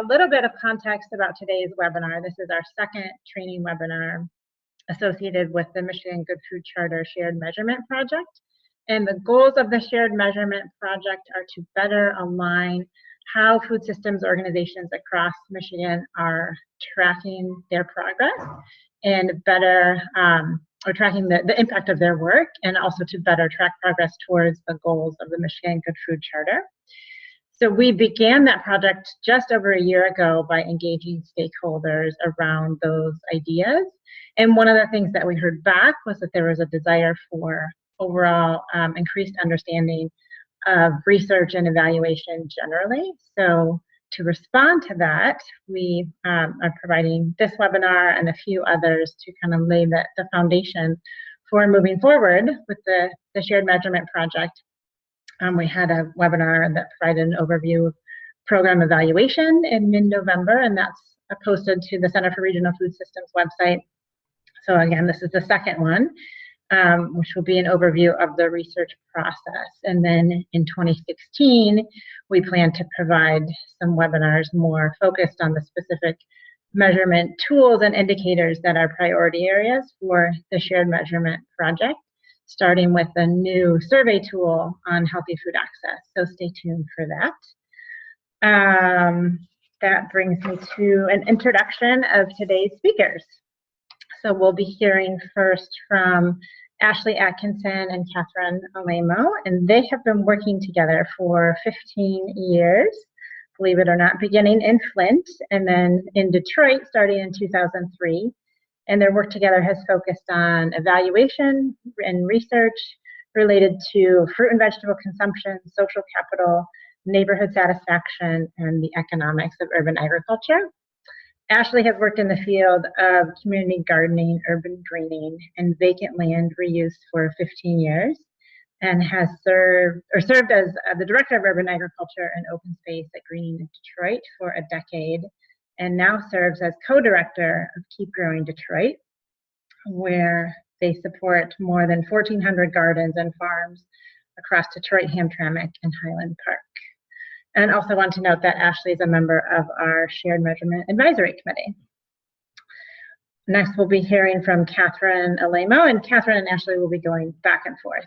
A little bit of context about today's webinar. This is our second training webinar associated with the Michigan Good Food Charter Shared Measurement Project. And the goals of the Shared Measurement Project are to better align how food systems organizations across Michigan are tracking their progress and better or tracking the impact of their work, and also to better track progress towards the goals of the Michigan Good Food Charter. So we began that project just over a year ago by engaging stakeholders around those ideas. And one of the things that we heard back was that there was a desire for overall increased understanding of research and evaluation generally. So to respond to that, we are providing this webinar and a few others to kind of lay the foundation for moving forward with the Shared Measurement Project. We had a webinar that provided an overview of program evaluation in mid-November, and that's posted to the Center for Regional Food Systems website. So again, this is the second one, which will be an overview of the research process. And then in 2016, we plan to provide some webinars more focused on the specific measurement tools and indicators that are priority areas for the Shared Measurement Project, starting with a new survey tool on healthy food access. So stay tuned for that. That brings me to an introduction of today's speakers. So we'll be hearing first from Ashley Atkinson and Catherine Alemo, and they have been working together for 15 years, believe it or not, beginning in Flint and then in Detroit starting in 2003. And their work together has focused on evaluation and research related to fruit and vegetable consumption, social capital, neighborhood satisfaction, and the economics of urban agriculture. Ashley has worked in the field of community gardening, urban greening, and vacant land reuse for 15 years, and has served as the director of urban agriculture and open space at Greening in Detroit for a decade, and now serves as co-director of Keep Growing Detroit, where they support more than 1,400 gardens and farms across Detroit, Hamtramck, and Highland Park. And also want to note that Ashley is a member of our Shared Measurement Advisory Committee. Next, we'll be hearing from Catherine Alemo, and Catherine and Ashley will be going back and forth,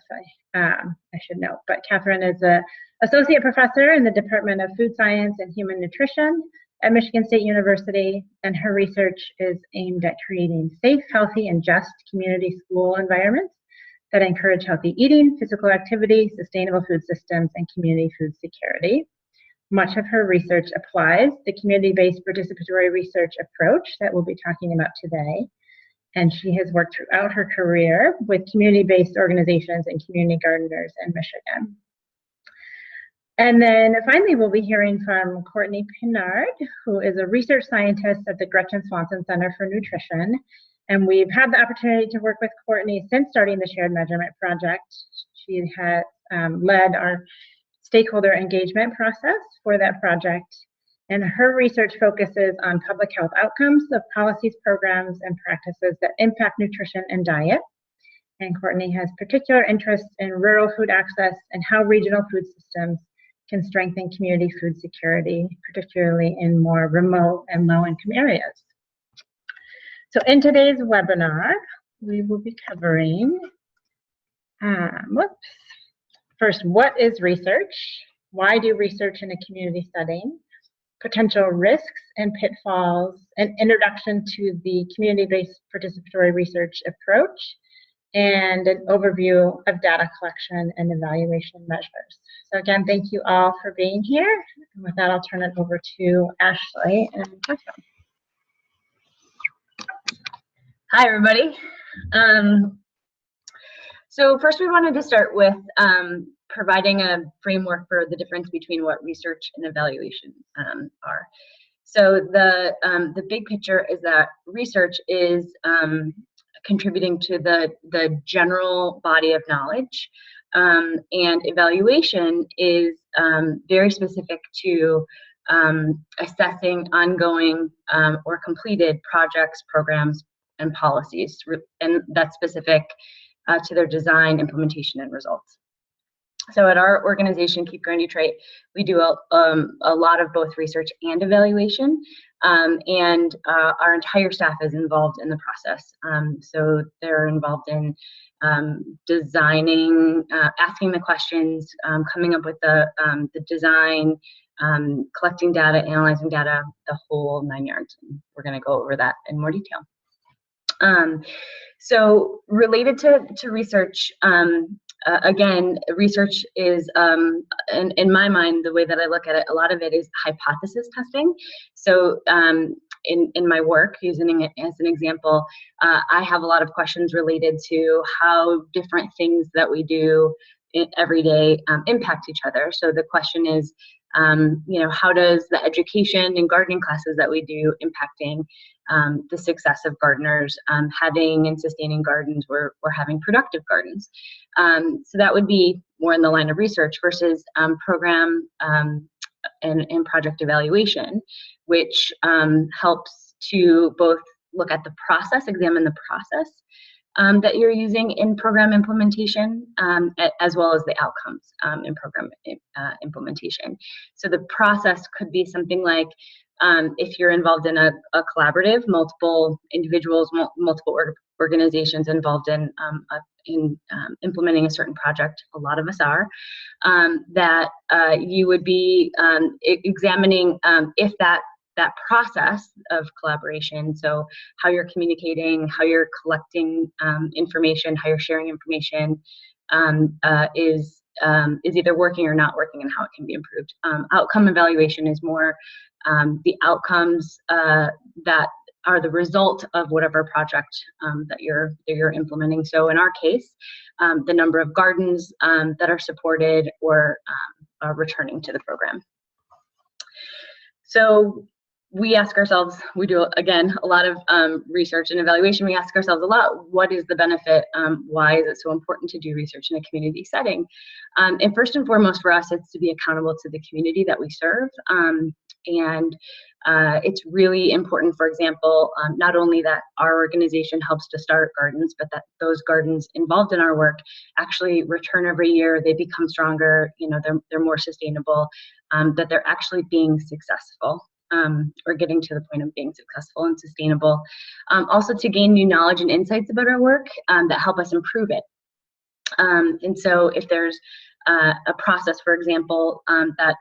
I should note. But Catherine is an associate professor in the Department of Food Science and Human Nutrition at Michigan State University, and her research is aimed at creating safe, healthy, and just community school environments that encourage healthy eating, physical activity, sustainable food systems, and community food security. Much of her research applies the community-based participatory research approach that we'll be talking about today, and she has worked throughout her career with community-based organizations and community gardeners in Michigan. And then finally, we'll be hearing from Courtney Pinard, who is a research scientist at the Gretchen Swanson Center for Nutrition. And we've had the opportunity to work with Courtney since starting the Shared Measurement Project. She has led our stakeholder engagement process for that project. And her research focuses on public health outcomes of policies, programs, and practices that impact nutrition and diet. And Courtney has particular interests in rural food access and how regional food systems can strengthen community food security, particularly in more remote and low-income areas. So in today's webinar, we will be covering, first, what is research? Why do research in a community setting? Potential risks and pitfalls, an introduction to the community-based participatory research approach, and an overview of data collection and evaluation measures. So again, thank you all for being here. And with that, I'll turn it over to Ashley and Catherine. Hi, everybody. So first we wanted to start with providing a framework for the difference between what research and evaluation are. So the big picture is that research is contributing to the general body of knowledge, and evaluation is very specific to assessing ongoing or completed projects, programs, and policies, and that's specific to their design, implementation, and results. So at our organization, Keep Growing Detroit, we do a lot of both research and evaluation, and our entire staff is involved in the process. So they're involved in designing, asking the questions, coming up with the design, collecting data, analyzing data, the whole 9 yards. We're going to go over that in more detail. So related to research, again, research is, in my mind, the way that I look at it, a lot of it is hypothesis testing. So in my work, using it as an example, I have a lot of questions related to how different things that we do every day impact each other. So the question is, how does the education and gardening classes that we do impacting the success of gardeners having and sustaining gardens or having productive gardens? So that would be more in the line of research versus program and project evaluation, which helps to both look at the process, examine the process that you're using in program implementation, as well as the outcomes in program implementation. So the process could be something like, if you're involved in a collaborative, multiple individuals, multiple organizations involved in implementing a certain project, a lot of us are, that you would be examining if that process of collaboration, so how you're communicating, how you're collecting information, how you're sharing information, is either working or not working, and how it can be improved. Outcome evaluation is more the outcomes that are the result of whatever project that you're implementing. So in our case, the number of gardens that are supported or are returning to the program. So we ask ourselves, we do, again, a lot of research and evaluation. We ask ourselves a lot, what is the benefit? Why is it so important to do research in a community setting? And first and foremost for us, it's to be accountable to the community that we serve. And it's really important, for example, not only that our organization helps to start gardens, but that those gardens involved in our work actually return every year, they become stronger, they're more sustainable, that they're actually being successful. Or getting to the point of being successful and sustainable. Also to gain new knowledge and insights about our work that help us improve it. And so if there's a process, for example, that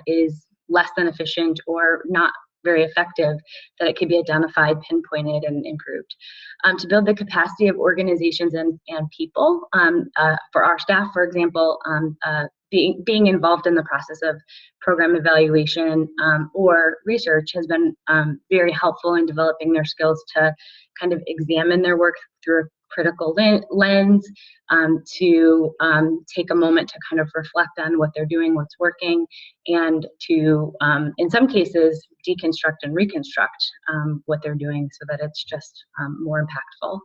is less than efficient or not very effective, that it could be identified, pinpointed, and improved. To build the capacity of organizations and people, for our staff, for example, being involved in the process of program evaluation or research has been very helpful in developing their skills to kind of examine their work through a critical lens, to take a moment to kind of reflect on what they're doing, what's working, and to, in some cases, deconstruct and reconstruct what they're doing so that it's just more impactful.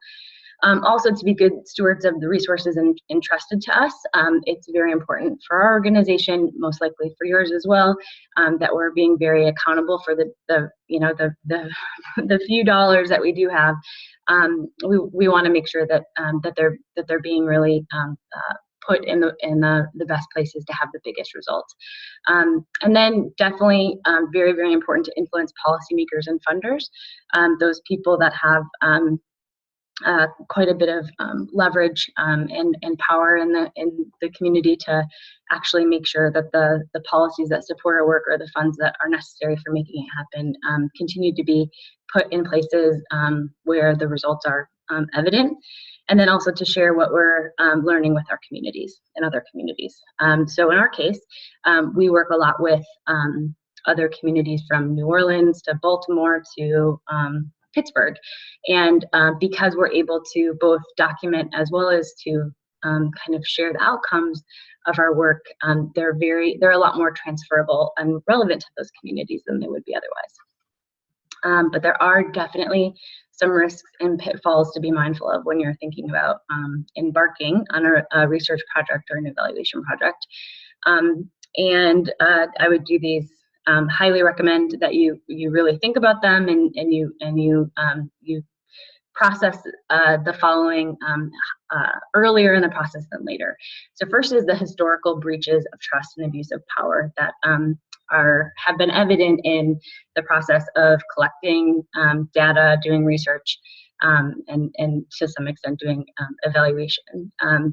Also, to be good stewards of the resources entrusted to us, it's very important for our organization, most likely for yours as well, that we're being very accountable for the few dollars that we do have. We want to make sure that they're being really put in the best places to have the biggest results. And then definitely very, very important to influence policymakers and funders, those people that have quite a bit of leverage and power in the community to actually make sure that the policies that support our work or the funds that are necessary for making it happen continue to be put in places where the results are evident, and then also to share what we're learning with our communities and other communities. So in our case, we work a lot with other communities from New Orleans to Baltimore to Pittsburgh, and because we're able to both document as well as to kind of share the outcomes of our work, they're a lot more transferable and relevant to those communities than they would be otherwise. But there are definitely some risks and pitfalls to be mindful of when you're thinking about embarking on a research project or an evaluation project. And I would do these. Highly recommend that you really think about them and you process the following earlier in the process than later. So first is the historical breaches of trust and abuse of power that have been evident in the process of collecting data, doing research, and to some extent doing evaluation.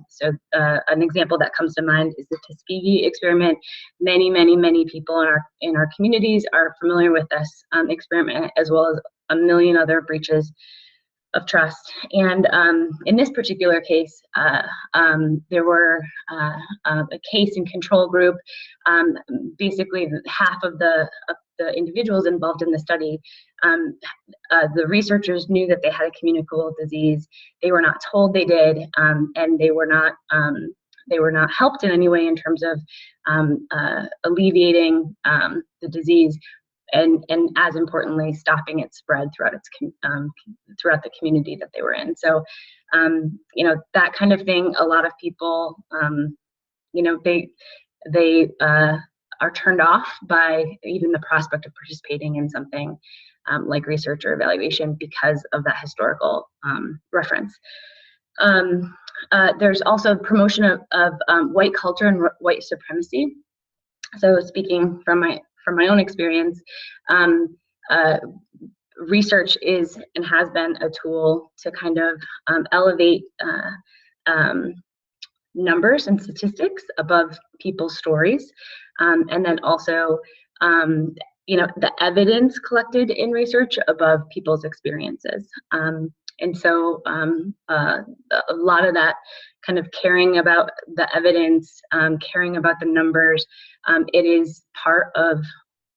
So an example that comes to mind is the Tuskegee experiment. Many people in our communities are familiar with this experiment, as well as a million other breaches of trust. And in this particular case, there were a case and control group. Basically, half of the individuals involved in the study, the researchers knew that they had a communicable disease. They were not told they did, and they were not helped in any way in terms of alleviating the disease. And as importantly, stopping its spread throughout the community that they were in. So, that kind of thing. A lot of people, they are turned off by even the prospect of participating in something like research or evaluation because of that historical reference. There's also promotion of white culture and white supremacy. So, speaking from my own experience, research is and has been a tool to kind of elevate numbers and statistics above people's stories, and then also the evidence collected in research above people's experiences. And so a lot of that kind of caring about the evidence, caring about the numbers, it is part of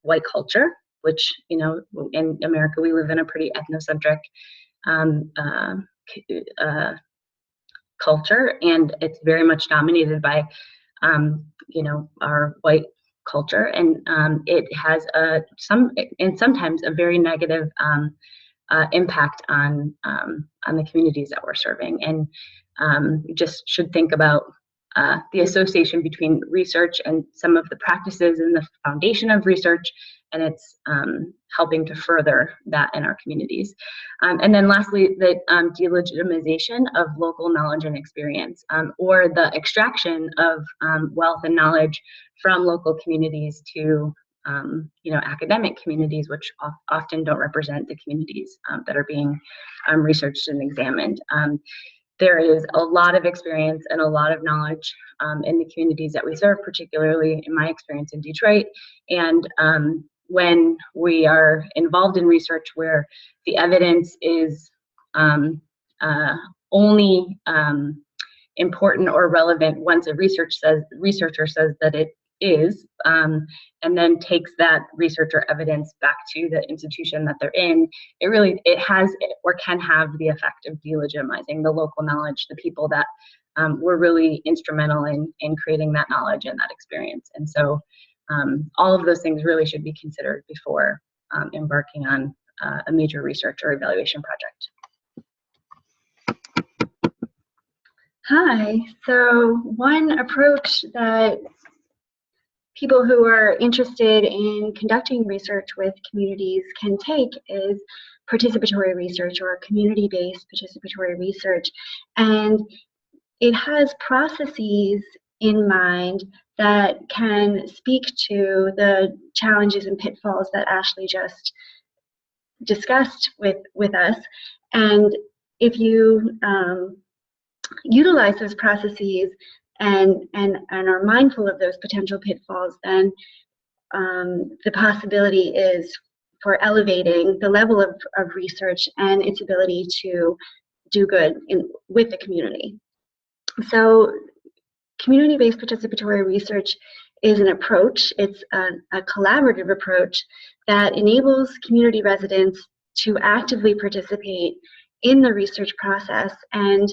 white culture, which, in America, we live in a pretty ethnocentric culture, and it's very much dominated by, our white culture, and it has sometimes a very negative impact on the communities that we're serving. And we just should think about the association between research and some of the practices in the foundation of research, and it's helping to further that in our communities. And then lastly, the delegitimization of local knowledge and experience, or the extraction of wealth and knowledge from local communities to academic communities, which often don't represent the communities that are being researched and examined. There is a lot of experience and a lot of knowledge in the communities that we serve, particularly in my experience in Detroit. And when we are involved in research where the evidence is only important or relevant once a researcher says that it is, and then takes that researcher evidence back to the institution that they're in, it has or can have the effect of delegitimizing the local knowledge, the people that were really instrumental in creating that knowledge and that experience. And so all of those things really should be considered before embarking on a major research or evaluation project. Hi, so one approach that people who are interested in conducting research with communities can take is participatory research, or community-based participatory research. And it has processes in mind that can speak to the challenges and pitfalls that Ashley just discussed with us. And if you utilize those processes and are mindful of those potential pitfalls, then the possibility is for elevating the level of research and its ability to do good with the community. So community-based participatory research is an approach. It's a collaborative approach that enables community residents to actively participate in the research process. And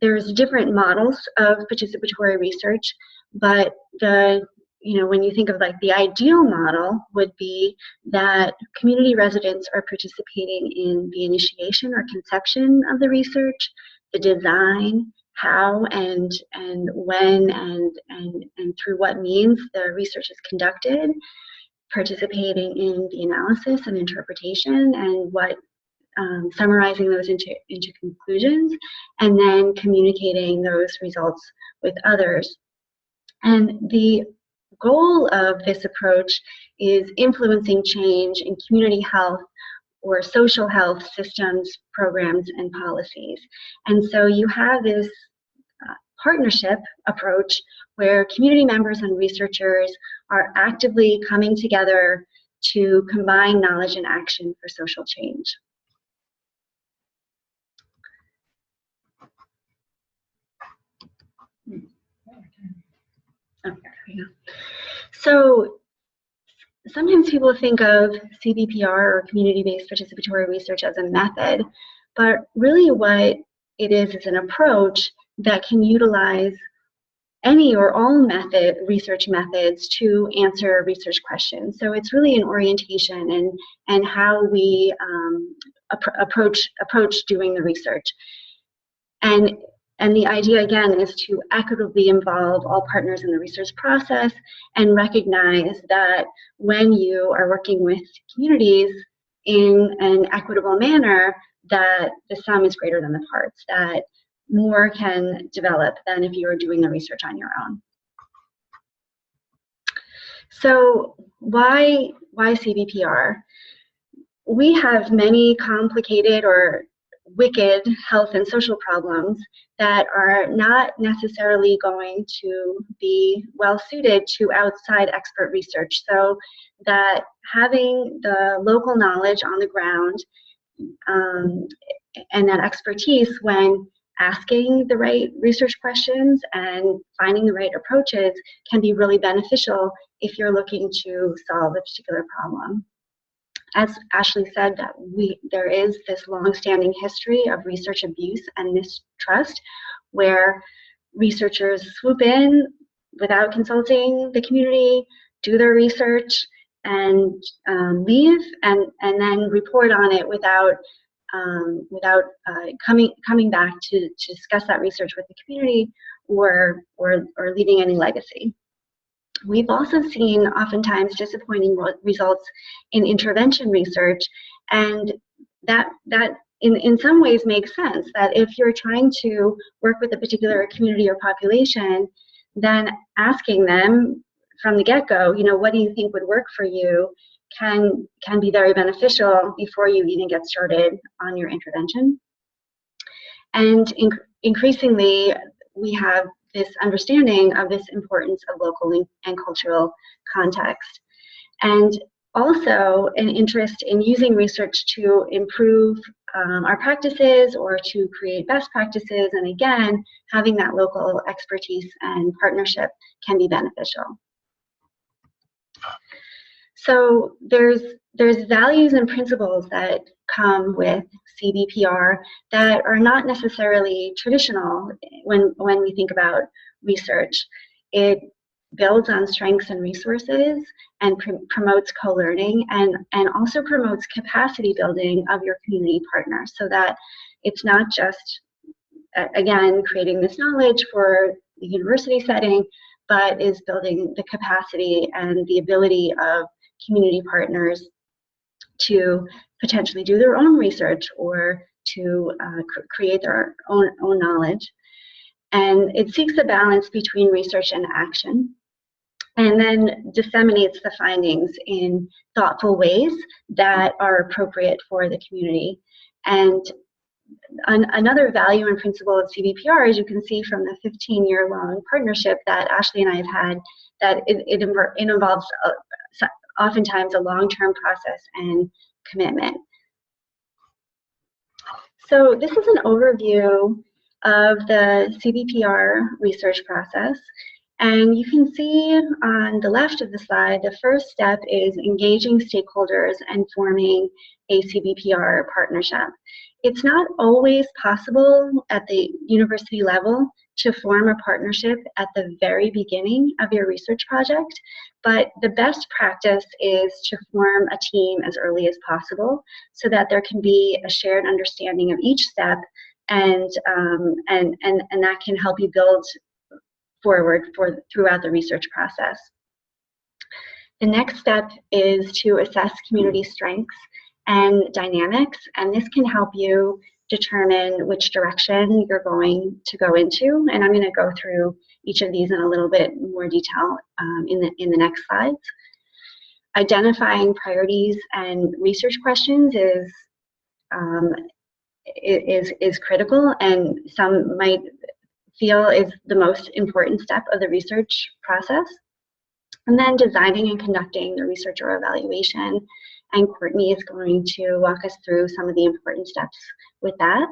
there's different models of participatory research, but when you think of like the ideal model would be that community residents are participating in the initiation or conception of the research, the design, how and when and through what means the research is conducted, participating in the analysis and interpretation, and what summarizing those into conclusions, and then communicating those results with others. And the goal of this approach is influencing change in community health or social health systems, programs, and policies. And so you have this partnership approach where community members and researchers are actively coming together to combine knowledge and action for social change. Oh, there we go. So sometimes people think of CBPR or community-based participatory research as a method, but really what it is an approach that can utilize any or all research methods to answer research questions. So it's really an orientation and how we approach doing the research. And the idea, again, is to equitably involve all partners in the research process and recognize that when you are working with communities in an equitable manner, that the sum is greater than the parts, that more can develop than if you were doing the research on your own. So why CBPR? We have many complicated or wicked health and social problems that are not necessarily going to be well suited to outside expert research. So that having the local knowledge on the ground and that expertise when asking the right research questions and finding the right approaches can be really beneficial if you're looking to solve a particular problem. As Ashley said, that there is this long-standing history of research abuse and mistrust where researchers swoop in without consulting the community, do their research, and leave, and then report on it without coming back to discuss that research with the community or leaving any legacy. We've also seen oftentimes disappointing results in intervention research, and that in some ways makes sense, that if you're trying to work with a particular community or population, then asking them from the get-go, what do you think would work for you, can be very beneficial before you even get started on your intervention. And increasingly, we have this understanding of this importance of local and cultural context. And also an interest in using research to improve our practices or to create best practices. And again, having that local expertise and partnership can be beneficial. So there's values and principles that come with CBPR that are not necessarily traditional when we think about research. It builds on strengths and resources and promotes co-learning and also promotes capacity building of your community partners, so that it's not just, again, creating this knowledge for the university setting, but is building the capacity and the ability of community partners to potentially do their own research or to create their own knowledge. And it seeks a balance between research and action, and then disseminates the findings in thoughtful ways that are appropriate for the community. And another value and principle of CBPR, as you can see from the 15-year-long partnership that Ashley and I have had, that it involves oftentimes a long-term process and commitment. So this is an overview of the CBPR research process. And you can see on the left of the slide, the first step is engaging stakeholders and forming a CBPR partnership. It's not always possible at the university level to form a partnership at the very beginning of your research project, but the best practice is to form a team as early as possible so that there can be a shared understanding of each step, and that can help you build forward throughout the research process. The next step is to assess community strengths and dynamics, and this can help you determine which direction you're going to go into. And I'm going to go through each of these in a little bit more detail in the next slides. Identifying priorities and research questions is critical, and some might feel is the most important step of the research process. And then designing and conducting the research or evaluation, and Courtney is going to walk us through some of the important steps with that.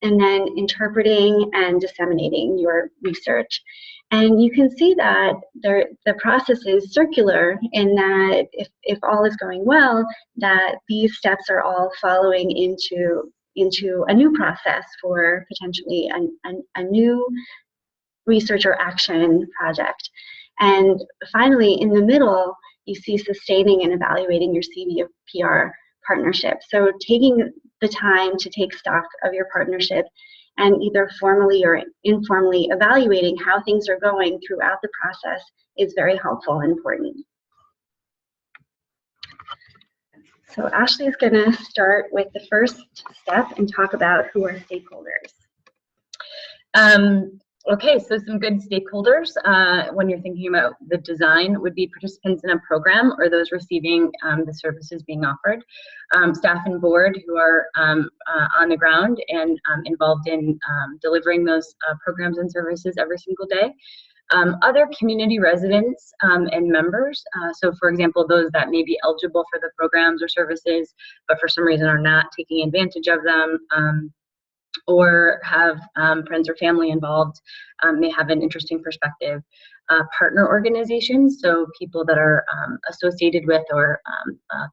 And then interpreting and disseminating your research. And you can see that the process is circular in that if all is going well, that these steps are all following into a new process for potentially a new research or action project. And finally, in the middle, you see sustaining and evaluating your CBPR partnership. So taking the time to take stock of your partnership and either formally or informally evaluating how things are going throughout the process is very helpful and important. So Ashley is going to start with the first step and talk about who are stakeholders. Okay, so some good stakeholders when you're thinking about the design would be participants in a program or those receiving the services being offered, staff and board who are on the ground and involved in delivering those programs and services every single day. Other community residents and members, so for example, those that may be eligible for the programs or services, but for some reason are not taking advantage of them, or have friends or family involved, may have an interesting perspective. Partner organizations, so people that are associated with or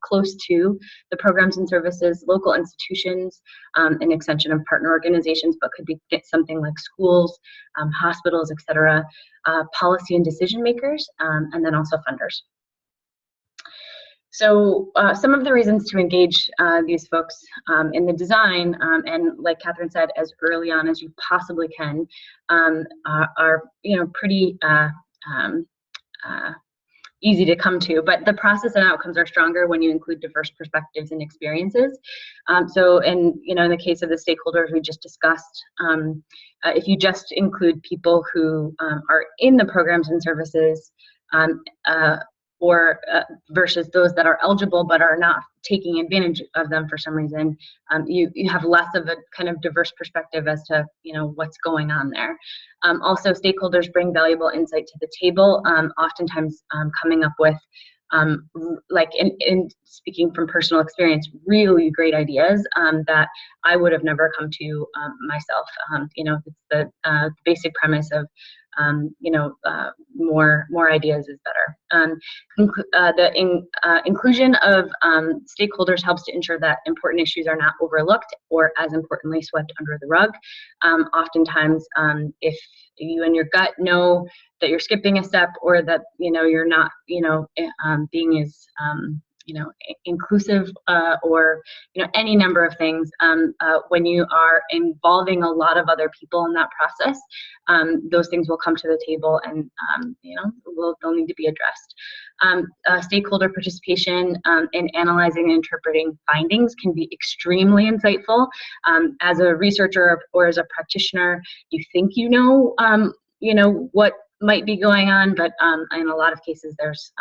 close to the programs and services, local institutions, an extension of partner organizations, but could be something like schools, hospitals, etc. Policy and decision makers, and then also funders. So some of the reasons to engage these folks in the design, and like Catherine said, as early on as you possibly can, are pretty easy to come to. But the process and outcomes are stronger when you include diverse perspectives and experiences. So, in the case of the stakeholders we just discussed, if you just include people who are in the programs and services, or versus those that are eligible but are not taking advantage of them for some reason, you have less of a kind of diverse perspective as to what's going on there. Also, stakeholders bring valuable insight to the table, oftentimes coming up with, like in speaking from personal experience, really great ideas that I would have never come to myself. It's the basic premise of more ideas is better. The inclusion of stakeholders helps to ensure that important issues are not overlooked or, as importantly, swept under the rug. Oftentimes, if you and your gut know that you're skipping a step or that you're not being as inclusive or any number of things, when you are involving a lot of other people in that process, those things will come to the table and they'll need to be addressed. Stakeholder participation in analyzing and interpreting findings can be extremely insightful. As a researcher or as a practitioner, you think what might be going on, but in a lot of cases there's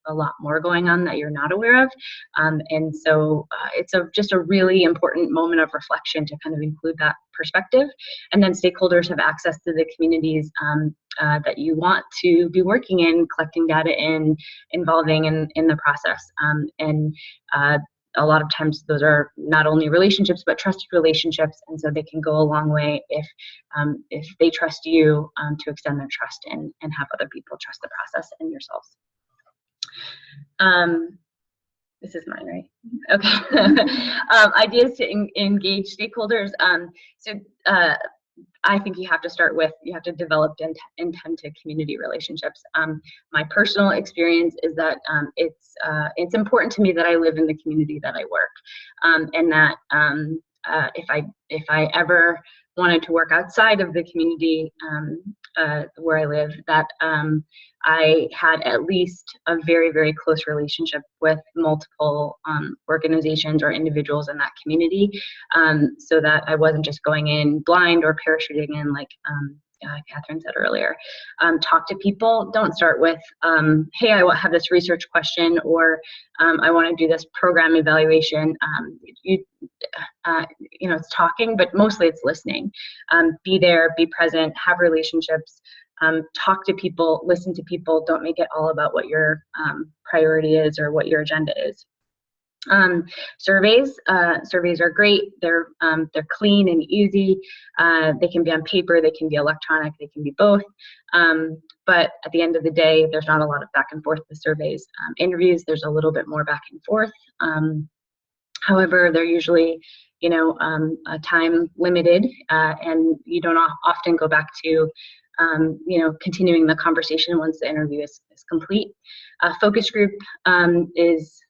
a lot more going on that you're not aware of, and so it's just a really important moment of reflection to kind of include that perspective. And then stakeholders have access to the communities that you want to be working in, collecting data in, involving in the process, and a lot of times those are not only relationships but trusted relationships, and so they can go a long way if they trust you to extend their trust and have other people trust the process and yourselves. This is mine, right? Okay. Ideas to engage stakeholders. I think you have to develop intent to community relationships. My personal experience is that it's important to me that I live in the community that I work, and that if I ever wanted to work outside of the community where I live, that I had at least a very, very close relationship with multiple organizations or individuals in that community, so that I wasn't just going in blind or parachuting in like Catherine said earlier. Talk to people. Don't start with, hey, I have this research question, or I want to do this program evaluation. It's talking, but mostly it's listening. Be there, be present, have relationships, talk to people, listen to people. Don't make it all about what your priority is or what your agenda is. Surveys are great. They're clean and easy. They can be on paper, they can be electronic, they can be both. But at the end of the day, there's not a lot of back and forth with surveys. Interviews, there's a little bit more back and forth. However, they're usually, time limited, and you don't often go back to, continuing the conversation once the interview is complete. Focus group is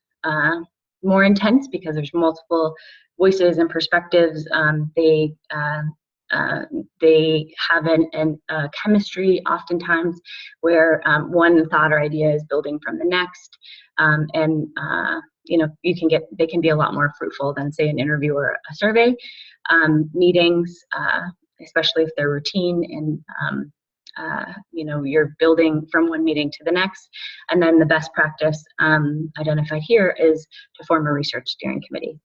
more intense because there's multiple voices and perspectives. They have a chemistry oftentimes where one thought or idea is building from the next, and they can be a lot more fruitful than, say, an interview or a survey. Meetings, especially if they're routine and you're building from one meeting to the next. And then the best practice identified here is to form a research steering committee.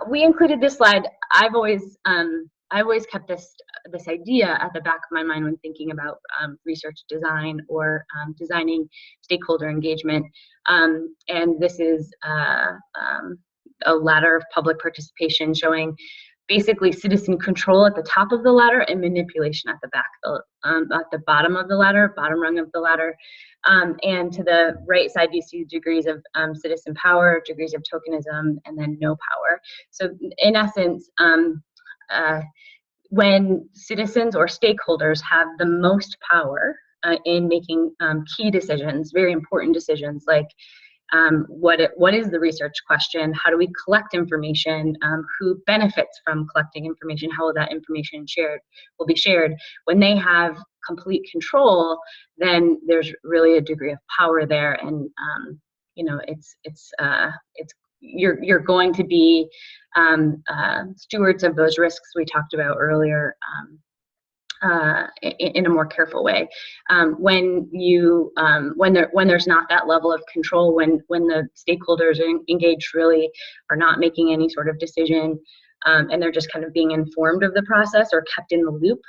We included this slide. I always kept this idea at the back of my mind when thinking about research design or designing stakeholder engagement. And this is a ladder of public participation showing basically citizen control at the top of the ladder and manipulation at the back, at the bottom of the ladder, bottom rung of the ladder. And to the right side, you see degrees of citizen power, degrees of tokenism, and then no power. So in essence, when citizens or stakeholders have the most power in making key decisions, very important decisions like what is the research question, how do we collect information, who benefits from collecting information, how will that information will be shared. When they have complete control, then there's really a degree of power there, and you're going to be stewards of those risks we talked about earlier in a more careful way. When there's not that level of control, when the stakeholders engaged really are not making any sort of decision, and they're just kind of being informed of the process or kept in the loop,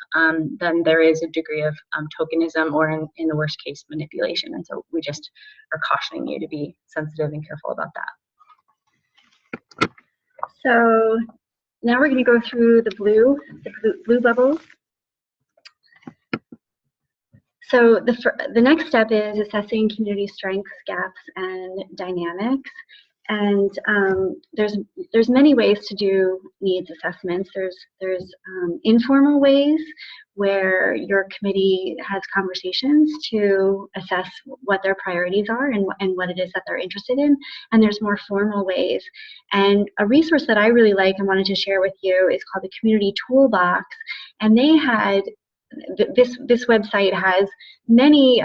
then there is a degree of tokenism or in the worst case manipulation. And so we just are cautioning you to be sensitive and careful about that. So now we're going to go through the blue bubbles. So the next step is assessing community strengths, gaps, and dynamics. And there's many ways to do needs assessments. There's informal ways where your committee has conversations to assess what their priorities are and what it is that they're interested in. And there's more formal ways. And a resource that I really like and wanted to share with you is called the Community Toolbox. And they had this website has many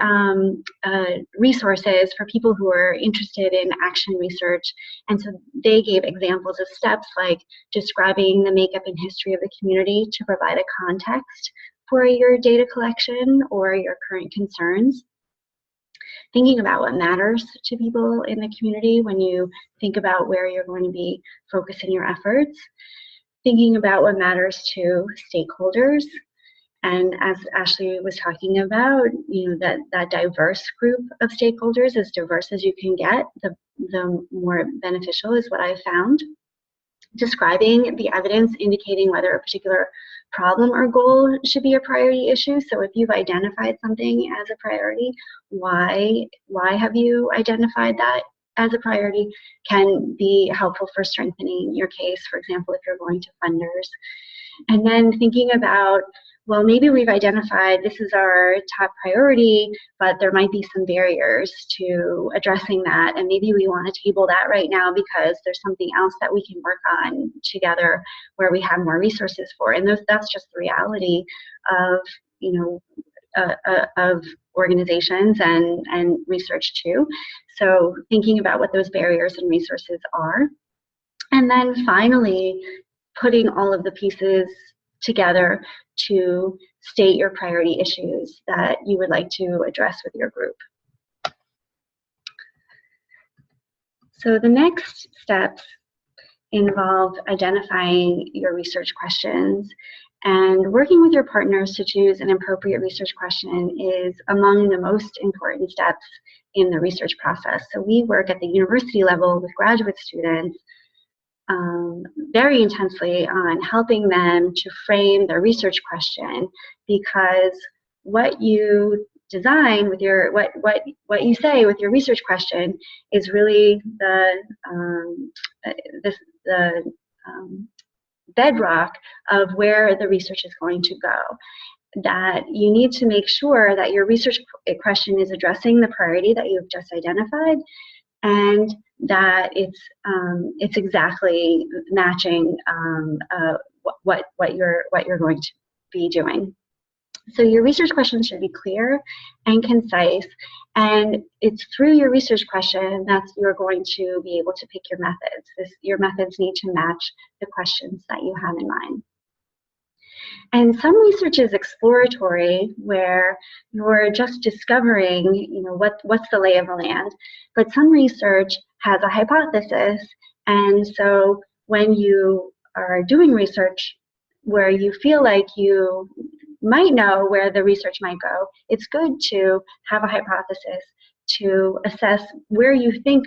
resources for people who are interested in action research, and so they gave examples of steps like describing the makeup and history of the community to provide a context for your data collection or your current concerns, thinking about what matters to people in the community when you think about where you're going to be focusing your efforts, thinking about what matters to stakeholders. And as Ashley was talking about, that diverse group of stakeholders, as diverse as you can get, the more beneficial is what I found. Describing the evidence indicating whether a particular problem or goal should be a priority issue. So if you've identified something as a priority, why have you identified that as a priority can be helpful for strengthening your case, for example, if you're going to funders. And then thinking about well, maybe we've identified this is our top priority, but there might be some barriers to addressing that, and maybe we want to table that right now because there's something else that we can work on together where we have more resources for. And that's just the reality of, of organizations and research too. So thinking about what those barriers and resources are. And then finally, putting all of the pieces together to state your priority issues that you would like to address with your group. So the next steps involve identifying your research questions, and working with your partners to choose an appropriate research question is among the most important steps in the research process. So we work at the university level with graduate students very intensely on helping them to frame their research question, because what you design with your what you say with your research question is really the bedrock of where the research is going to go. That you need to make sure that your research question is addressing the priority that you've just identified, and that it's exactly matching what you're going to be doing. So your research questions should be clear and concise, and it's through your research question that you're going to be able to pick your methods. Your methods need to match the questions that you have in mind. And some research is exploratory, where you're just discovering, what's the lay of the land. But some research has a hypothesis, and so when you are doing research where you feel like you might know where the research might go, it's good to have a hypothesis to assess what you think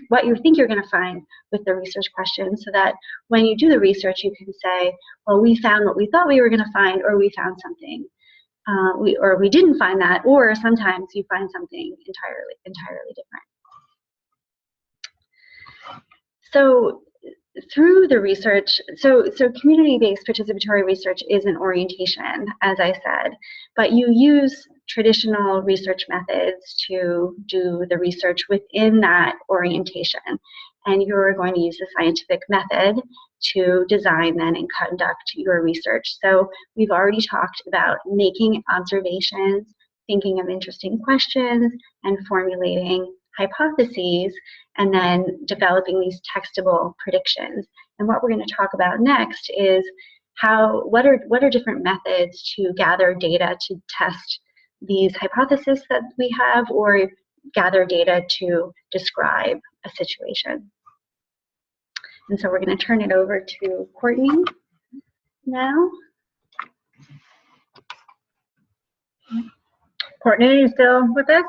you're going to find with the research question, so that when you do the research you can say, well, we found what we thought we were going to find, or we found something, or we didn't find that, or sometimes you find something entirely different. So through the research, so community-based participatory research is an orientation, as I said, but you use traditional research methods to do the research within that orientation. And you're going to use the scientific method to design then and conduct your research. So we've already talked about making observations, thinking of interesting questions, and formulating hypotheses, and then developing these testable predictions. And what we're going to talk about next is what are different methods to gather data to test these hypotheses that we have, or gather data to describe a situation. And so we're going to turn it over to Courtney now. Courtney, are you still with us?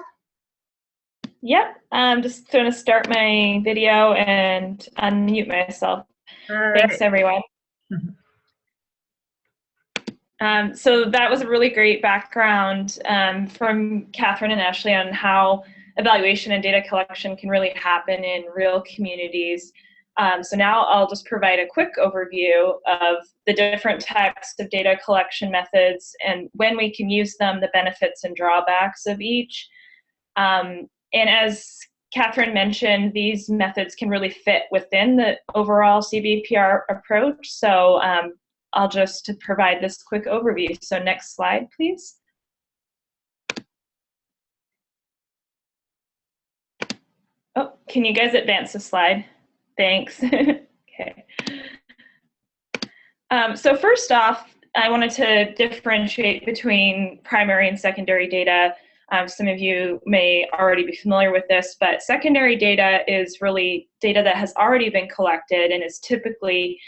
Yep, I'm just going to start my video and unmute myself. Thanks, everyone. So that was a really great background from Catherine and Ashley on how evaluation and data collection can really happen in real communities. So now I'll just provide a quick overview of the different types of data collection methods and when we can use them, the benefits and drawbacks of each. And as Catherine mentioned, these methods can really fit within the overall CBPR approach. So I'll just provide this quick overview. So next slide, please. Oh, can you guys advance the slide? Thanks. Okay. So first off, I wanted to differentiate between primary and secondary data. Some of you may already be familiar with this, but secondary data is really data that has already been collected and is typically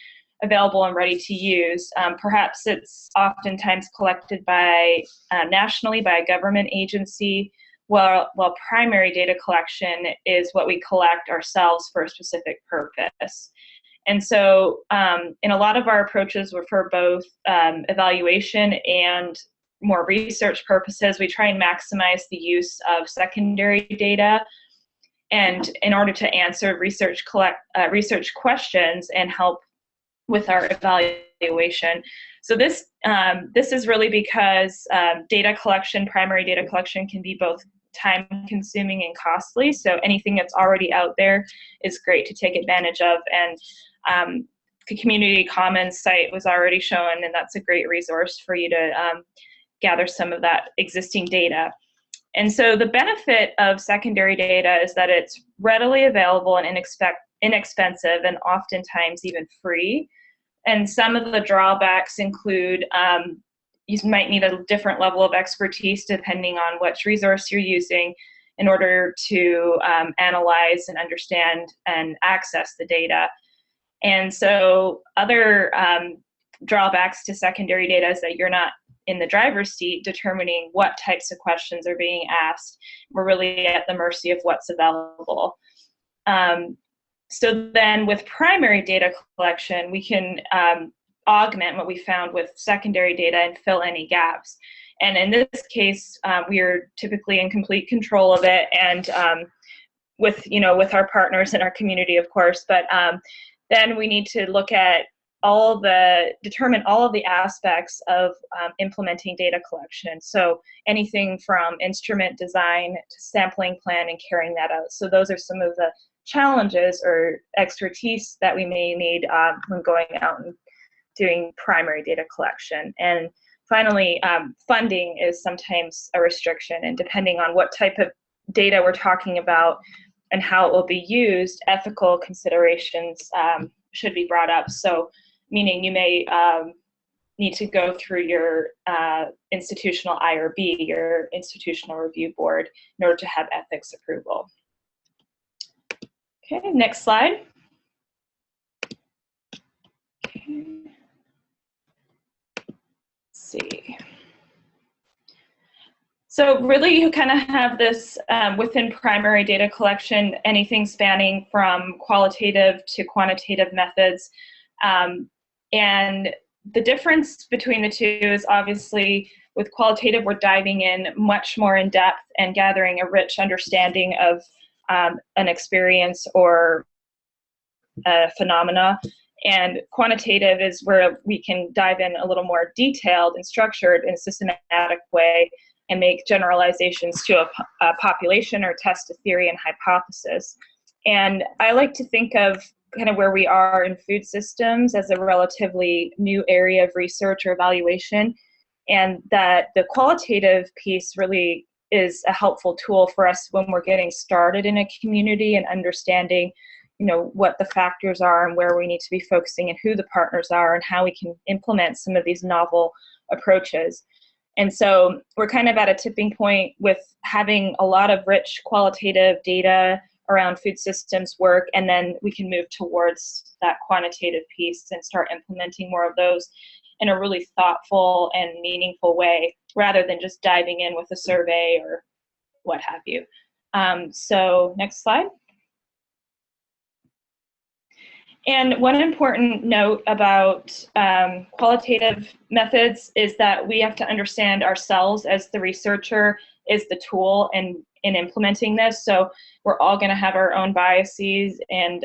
available and ready to use. Perhaps it's oftentimes collected by nationally by a government agency, while primary data collection is what we collect ourselves for a specific purpose. And so in a lot of our approaches, we're for both evaluation and more research purposes, we try and maximize the use of secondary data, and in order to answer research questions and help with our evaluation. So this is really because data collection, primary data collection, can be both time consuming and costly. So anything that's already out there is great to take advantage of. And the Community Commons site was already shown, and that's a great resource for you to gather some of that existing data. And so the benefit of secondary data is that it's readily available and inexpensive, and oftentimes even free. And some of the drawbacks include you might need a different level of expertise depending on which resource you're using in order to analyze and understand and access the data. And so other drawbacks to secondary data is that you're not in the driver's seat determining what types of questions are being asked. We're really at the mercy of what's available. So then with primary data collection, we can augment what we found with secondary data and fill any gaps. And in this case, we are typically in complete control of it, and with our partners in our community, of course. But then we need to look at determine all of the aspects of implementing data collection. So anything from instrument design to sampling plan and carrying that out. So those are some of the challenges or expertise that we may need when going out and doing primary data collection. And finally, funding is sometimes a restriction, and depending on what type of data we're talking about and how it will be used, ethical considerations should be brought up. So meaning you may need to go through your institutional IRB, your institutional review board, in order to have ethics approval. Okay, next slide. Okay. Let's see. So really you kind of have this within primary data collection, anything spanning from qualitative to quantitative methods. And the difference between the two is obviously with qualitative, we're diving in much more in depth and gathering a rich understanding of an experience or a phenomena. And quantitative is where we can dive in a little more detailed and structured in a systematic way and make generalizations to a population or test a theory and hypothesis. And I like to think of kind of where we are in food systems as a relatively new area of research or evaluation, and that the qualitative piece really is a helpful tool for us when we're getting started in a community and understanding, what the factors are and where we need to be focusing and who the partners are and how we can implement some of these novel approaches. And so we're kind of at a tipping point with having a lot of rich qualitative data around food systems work, and then we can move towards that quantitative piece and start implementing more of those in a really thoughtful and meaningful way, rather than just diving in with a survey or what have you. So next slide. And one important note about qualitative methods is that we have to understand ourselves as the researcher is the tool in implementing this. So we're all going to have our own biases and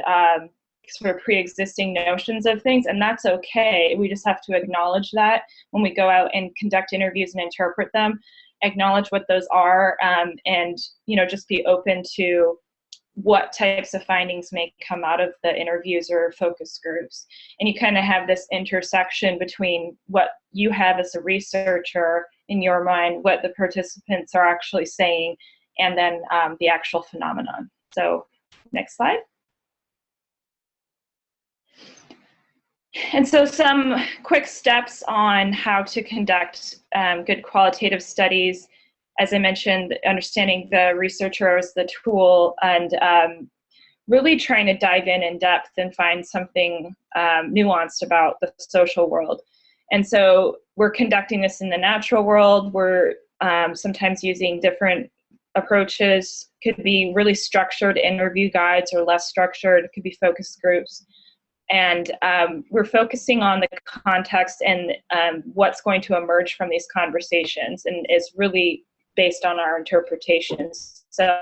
sort of pre-existing notions of things, and that's okay. We just have to acknowledge that when we go out and conduct interviews and interpret them, acknowledge what those are, and just be open to what types of findings may come out of the interviews or focus groups. And you kind of have this intersection between what you have as a researcher in your mind, what the participants are actually saying, and then the actual phenomenon. So next slide. And so some quick steps on how to conduct good qualitative studies. As I mentioned, understanding the researcher as the tool, and really trying to dive in depth and find something nuanced about the social world. And so we're conducting this in the natural world. We're sometimes using different approaches. Could be really structured interview guides or less structured. It could be focus groups. And we're focusing on the context and what's going to emerge from these conversations, and is really based on our interpretations. So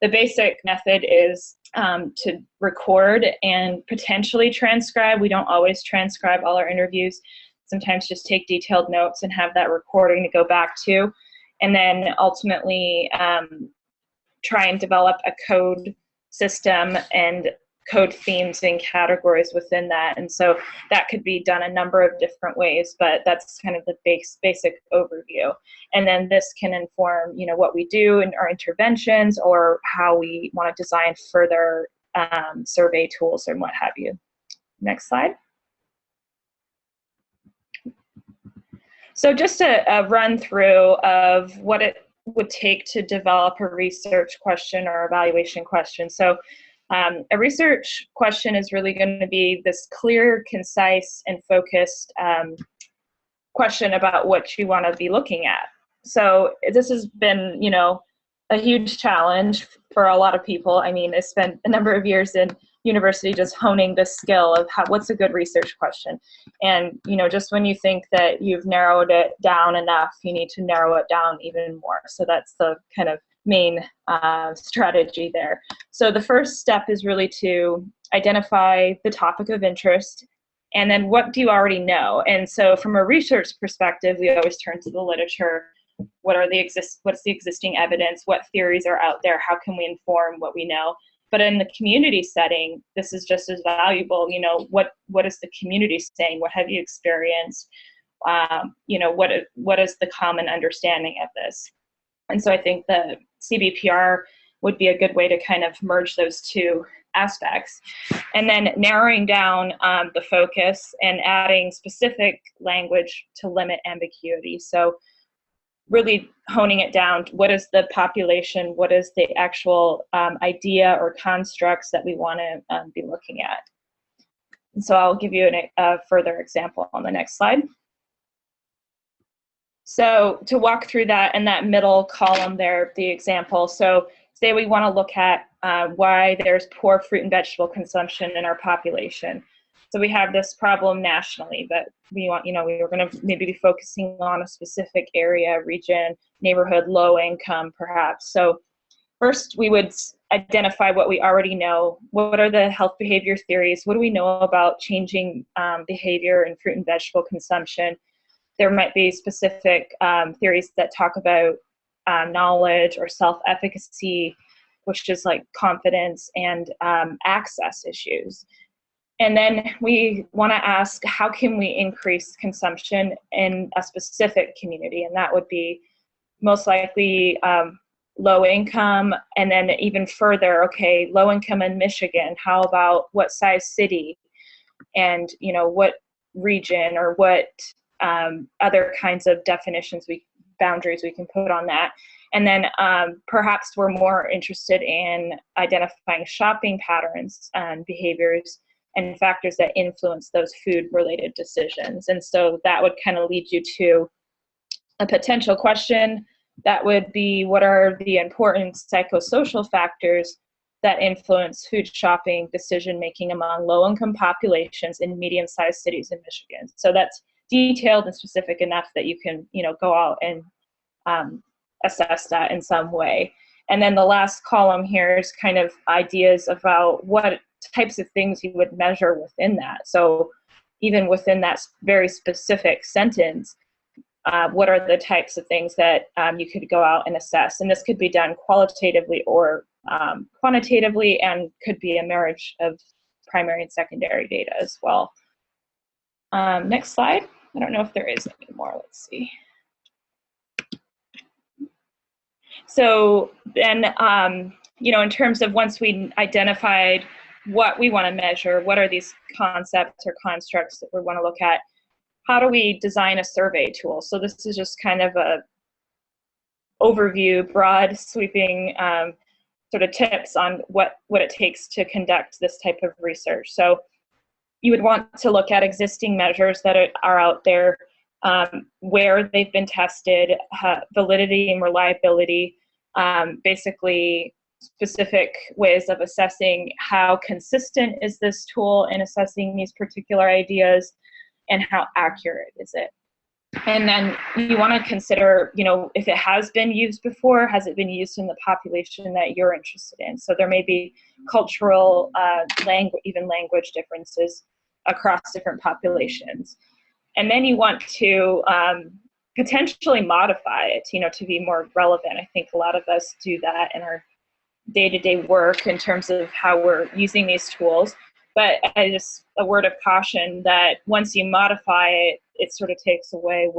the basic method is to record and potentially transcribe. We don't always transcribe all our interviews. Sometimes just take detailed notes and have that recording to go back to. And then ultimately try and develop a code system and code themes and categories within that. And so that could be done a number of different ways, but that's kind of the basic overview. And then this can inform, what we do in our interventions or how we want to design further survey tools and what have you. Next slide. So just a run through of what it would take to develop a research question or evaluation question. So a research question is really going to be this clear, concise, and focused question about what you want to be looking at. So this has been, a huge challenge for a lot of people. I mean, I spent a number of years in university just honing this skill of what's a good research question. And, just when you think that you've narrowed it down enough, you need to narrow it down even more. So that's the kind of main strategy there. So the first step is really to identify the topic of interest, and then what do you already know? And so from a research perspective, we always turn to the literature. What's the existing evidence? What theories are out there? How can we inform what we know? But in the community setting, this is just as valuable. What is the community saying? What have you experienced? What is the common understanding of this? And so I think the CBPR would be a good way to kind of merge those two aspects. And then narrowing down the focus and adding specific language to limit ambiguity. So really honing it down. What is the population? What is the actual idea or constructs that we want to be looking at? And so I'll give you a further example on the next slide. So to walk through that in that middle column there, the example. So say we want to look at why there's poor fruit and vegetable consumption in our population. So we have this problem nationally, but we want, we're going to maybe be focusing on a specific area, region, neighborhood, low income, perhaps. So first, we would identify what we already know. What are the health behavior theories? What do we know about changing behavior in fruit and vegetable consumption? There might be specific theories that talk about knowledge or self-efficacy, which is like confidence and access issues. And then we want to ask, how can we increase consumption in a specific community? And that would be most likely low income, and then even further, okay, low income in Michigan, how about what size city? And, what region or what other kinds of boundaries we can put on that. And then perhaps we're more interested in identifying shopping patterns and behaviors and factors that influence those food-related decisions. And so that would kind of lead you to a potential question that would be, what are the important psychosocial factors that influence food shopping decision-making among low-income populations in medium-sized cities in Michigan? So that's detailed and specific enough that you can, go out and assess that in some way. And then the last column here is kind of ideas about what types of things you would measure within that. So even within that very specific sentence, what are the types of things that you could go out and assess? And this could be done qualitatively or quantitatively, and could be a marriage of primary and secondary data as well. Next slide. I don't know if there is any more. Let's see. So then, in terms of once we identified what we want to measure, what are these concepts or constructs that we want to look at, how do we design a survey tool? So this is just kind of a overview, broad, sweeping sort of tips on what it takes to conduct this type of research. So you would want to look at existing measures that are out there, where they've been tested, validity and reliability, basically specific ways of assessing how consistent is this tool in assessing these particular ideas, and how accurate is it. And then you want to consider, if it has been used before, has it been used in the population that you're interested in? So there may be cultural, even language differences across different populations. And then you want to potentially modify it, to be more relevant. I think a lot of us do that in our day-to-day work in terms of how we're using these tools. But a word of caution that once you modify it, it sort of takes away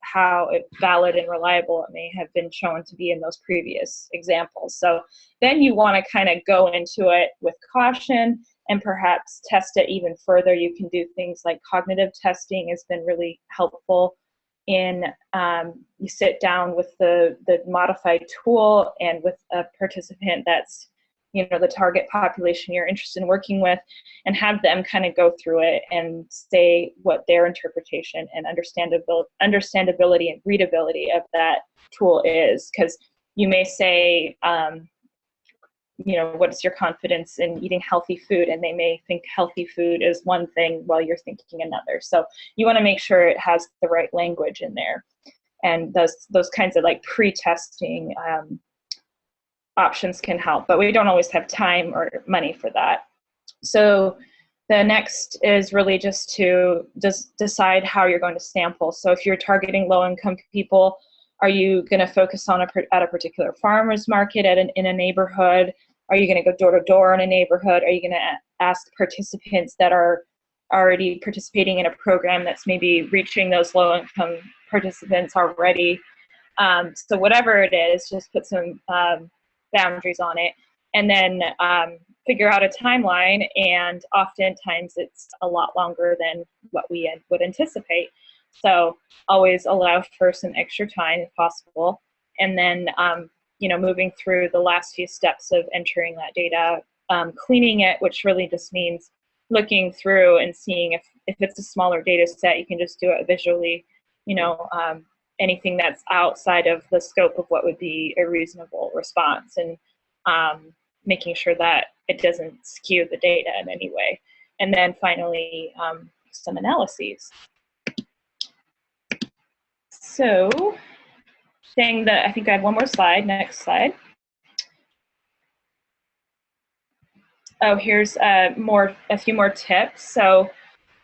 how valid and reliable it may have been shown to be in those previous examples. So then you want to kind of go into it with caution and perhaps test it even further. You can do things like cognitive testing has been really helpful in you sit down with the modified tool and with a participant that's the target population you're interested in working with, and have them kind of go through it and say what their interpretation and understandability and readability of that tool is. Because you may say, what is your confidence in eating healthy food? And they may think healthy food is one thing while you're thinking another. So you want to make sure it has the right language in there. And those kinds of like pre-testing options can help, but we don't always have time or money for that. So the next is really just to decide how you're going to sample. So if you're targeting low-income people, are you going to focus on at a particular farmer's market in a neighborhood? Are you going to go door to door in a neighborhood? Are you going to ask participants that are already participating in a program that's maybe reaching those low-income participants already? So whatever it is, just put some boundaries on it, and then figure out a timeline. And oftentimes it's a lot longer than what we would anticipate. So always allow for some extra time if possible. And then, moving through the last few steps of entering that data, cleaning it, which really just means looking through and seeing if it's a smaller data set, you can just do it visually, anything that's outside of the scope of what would be a reasonable response, and making sure that it doesn't skew the data in any way. And then finally, some analyses. So saying that, I think I have one more slide, next slide. Oh, here's a few more tips. So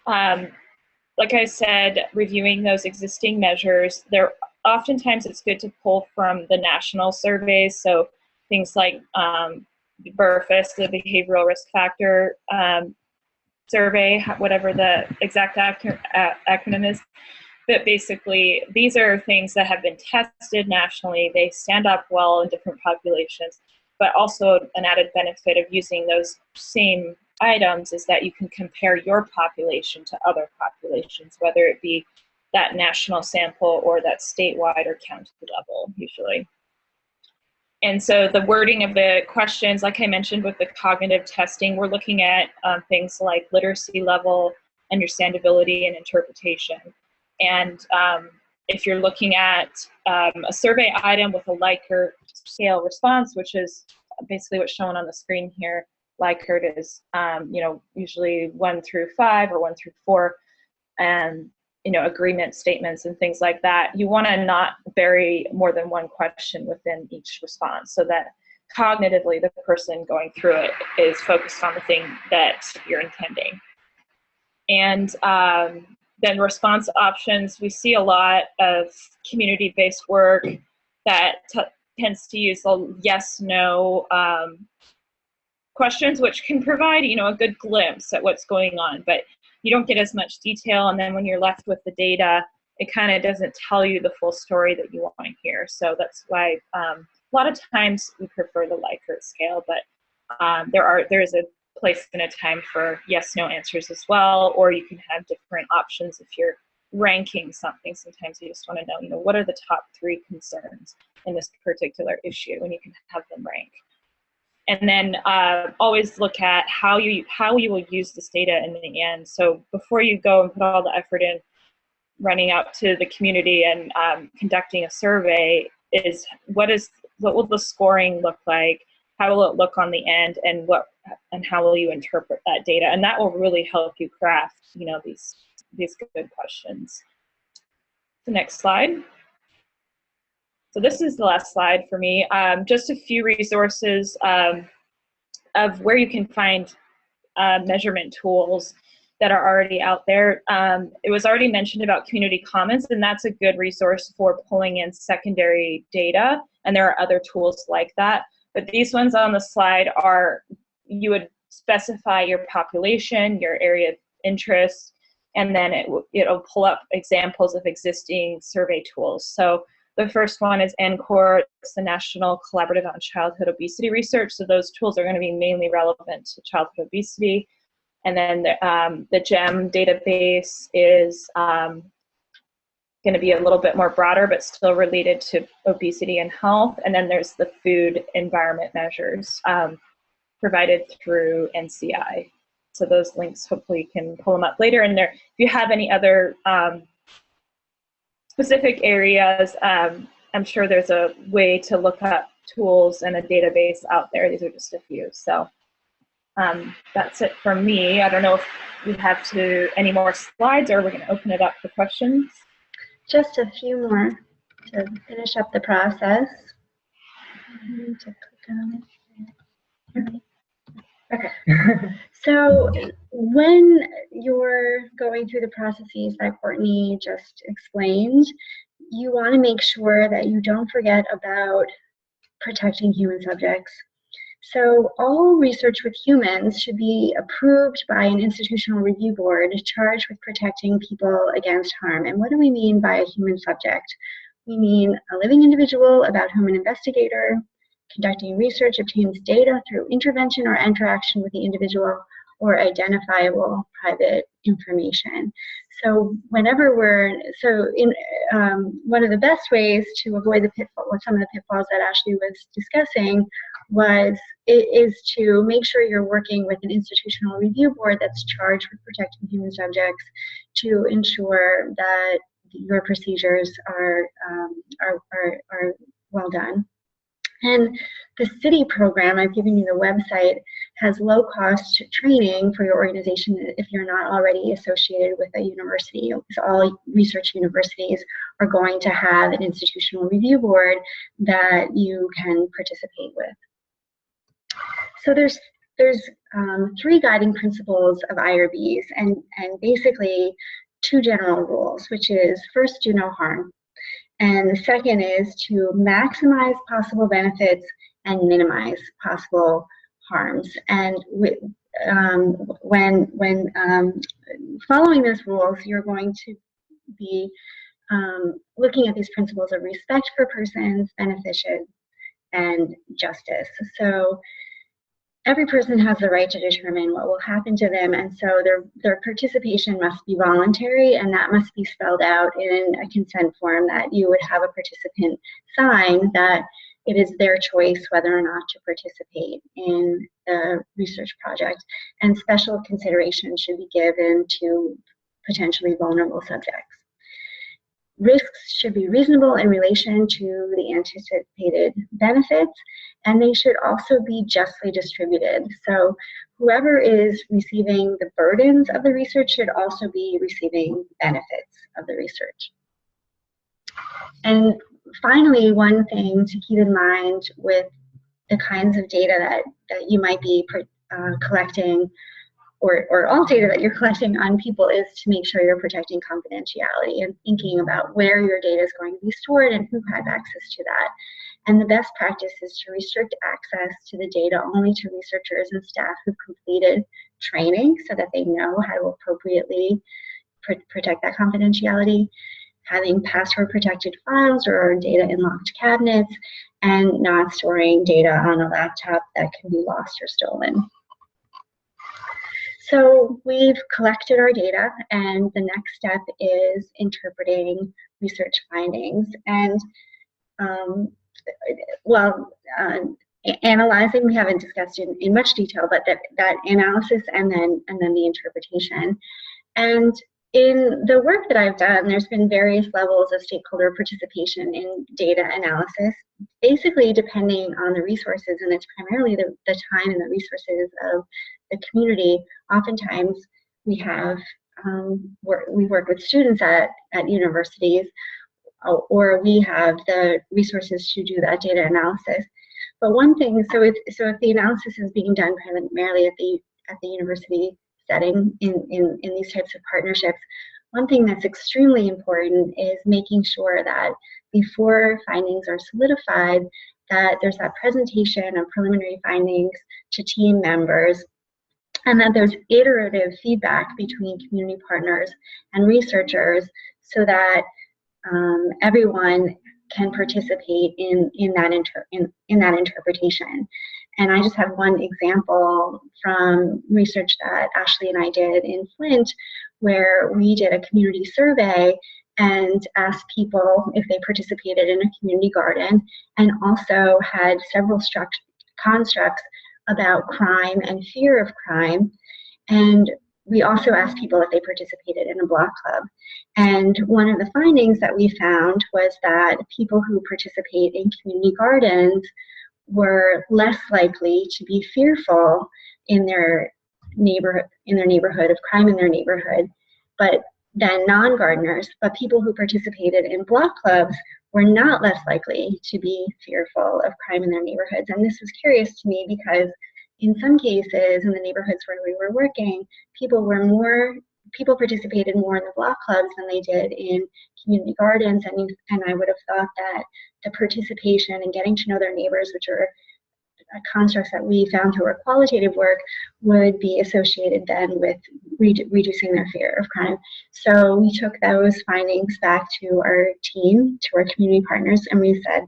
like I said, reviewing those existing measures, oftentimes it's good to pull from the national surveys. So things like BRFIS, the Behavioral Risk Factor Survey, whatever the exact acronym is. But basically, these are things that have been tested nationally. They stand up well in different populations, but also an added benefit of using those same items is that you can compare your population to other populations, whether it be that national sample or that statewide or county level, usually. And so the wording of the questions, like I mentioned with the cognitive testing, we're looking at things like literacy level, understandability, and interpretation. And if you're looking at a survey item with a Likert scale response, which is basically what's shown on the screen here, Likert is usually 1 through 5 or 1 through 4, and agreement statements and things like that. You want to not bury more than one question within each response, so that cognitively the person going through it is focused on the thing that you're intending. And then response options, we see a lot of community-based work that tends to use the yes/no questions, which can provide a good glimpse at what's going on, but you don't get as much detail. And then when you're left with the data, it kind of doesn't tell you the full story that you want to hear. So that's why a lot of times we prefer the Likert scale, but there is a place and a time for yes/no answers as well, or you can have different options if you're ranking something. Sometimes you just want to know, what are the top 3 concerns in this particular issue, and you can have them rank. And then always look at how you will use this data in the end. So before you go and put all the effort in running out to the community and conducting a survey, is what will the scoring look like? How will it look on the end, and how will you interpret that data? And that will really help you craft, these good questions. the next slide. So this is the last slide for me. Just a few resources of where you can find measurement tools that are already out there. It was already mentioned about Community Commons, and that's a good resource for pulling in secondary data, and there are other tools like that. But these ones on the slide are, you would specify your population, your area of interest, and then it'll pull up examples of existing survey tools. So the first one is NCORE, it's the National Collaborative on Childhood Obesity Research. So those tools are going to be mainly relevant to childhood obesity. And then the GEM database is going to be a little bit more broader, but still related to obesity and health. And then there's the food environment measures provided through NCI. So those links, hopefully you can pull them up later. And there, if you have any other specific areas, I'm sure there's a way to look up tools and a database out there. These are just a few. So that's it from me. I don't know if we have any more slides, or we're going to open it up for questions. Just a few more to finish up the process. I need to click on it. Okay. So when you're going through the processes that Courtney just explained, you want to make sure that you don't forget about protecting human subjects. So all research with humans should be approved by an institutional review board charged with protecting people against harm. And what do we mean by a human subject? We mean a living individual about whom an investigator conducting research obtains data through intervention or interaction with the individual, or identifiable private information. So whenever one of the best ways to avoid the pitfall, some of the pitfalls that Ashley was discussing, is to make sure you're working with an institutional review board that's charged with protecting human subjects to ensure that your procedures are well done. And the CITY program, I've given you the website, has low-cost training for your organization if you're not already associated with a university. Because all research universities are going to have an institutional review board that you can participate with. So there's three guiding principles of IRBs, and basically two general rules, which is first, do no harm. And the second is to maximize possible benefits and minimize possible harms. And when following those rules, you're going to be looking at these principles of respect for persons, beneficent, and justice. So every person has the right to determine what will happen to them, and so their participation must be voluntary, and that must be spelled out in a consent form that you would have a participant sign that it is their choice whether or not to participate in the research project, and special consideration should be given to potentially vulnerable subjects. Risks should be reasonable in relation to the anticipated benefits, and they should also be justly distributed. So whoever is receiving the burdens of the research should also be receiving benefits of the research. And finally, one thing to keep in mind with the kinds of data that you might be collecting, or all data that you're collecting on people, is to make sure you're protecting confidentiality and thinking about where your data is going to be stored and who has access to that. And the best practice is to restrict access to the data only to researchers and staff who've completed training so that they know how to appropriately protect that confidentiality, having password protected files or data in locked cabinets, and not storing data on a laptop that can be lost or stolen. So we've collected our data, and the next step is interpreting research findings and analyzing. We haven't discussed in much detail, but that analysis and then the interpretation. And in the work that I've done, there's been various levels of stakeholder participation in data analysis, basically depending on the resources, and it's primarily the time and the resources of the community. Oftentimes we have we work with students at universities, or we have the resources to do that data analysis. But one thing, so if the analysis is being done primarily at the university setting in these types of partnerships, one thing that's extremely important is making sure that before findings are solidified, that there's that presentation of preliminary findings to team members, and that there's iterative feedback between community partners and researchers, so that everyone can participate in that interpretation. And I just have one example from research that Ashley and I did in Flint, where we did a community survey and asked people if they participated in a community garden, and also had several constructs about crime and fear of crime. And we also asked people if they participated in a block club. And one of the findings that we found was that people who participate in community gardens were less likely to be fearful in their neighborhood of crime in their neighborhood, but than non-gardeners. But people who participated in block clubs were not less likely to be fearful of crime in their neighborhoods. And this was curious to me because in some cases in the neighborhoods where we were working, people participated more in the block clubs than they did in community gardens, and I would have thought that the participation and getting to know their neighbors, which are constructs that we found through our qualitative work, would be associated then with reducing their fear of crime. So we took those findings back to our team, to our community partners, and we said,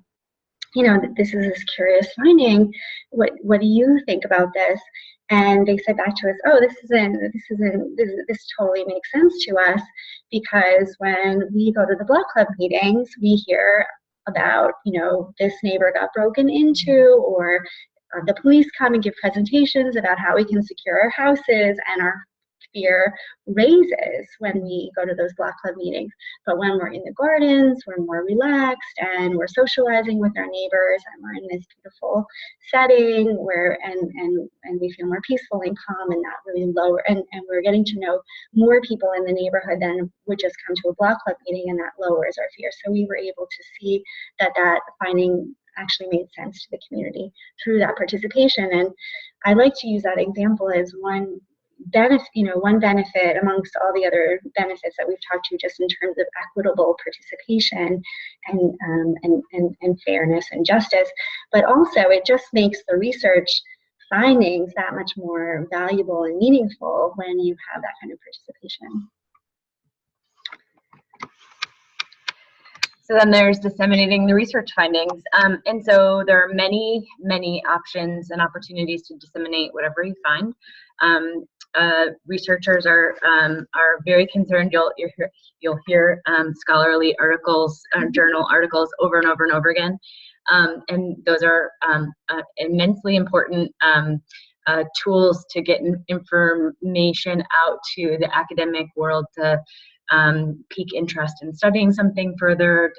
you know, this is this curious finding. What do you think about this? And they said back to us, oh, this totally makes sense to us, because when we go to the block club meetings, we hear about, you know, this neighbor got broken into, or the police come and give presentations about how we can secure our houses, and our fear raises when we go to those block club meetings. But when we're in the gardens, we're more relaxed and we're socializing with our neighbors, and we're in this beautiful setting where and we feel more peaceful and calm, and not really lower, and we're getting to know more people in the neighborhood than would just come to a block club meeting, and that lowers our fear. So we were able to see that finding actually made sense to the community through that participation. And I like to use that example as one benefit amongst all the other benefits that we've talked to, just in terms of equitable participation and fairness and justice. But also, it just makes the research findings that much more valuable and meaningful when you have that kind of participation. So then there's disseminating the research findings. And so there are many, many options and opportunities to disseminate whatever you find. Researchers are very concerned. You'll hear scholarly articles, journal articles over and over and over again. And those are immensely important tools to get information out to the academic world, to pique interest in studying something further,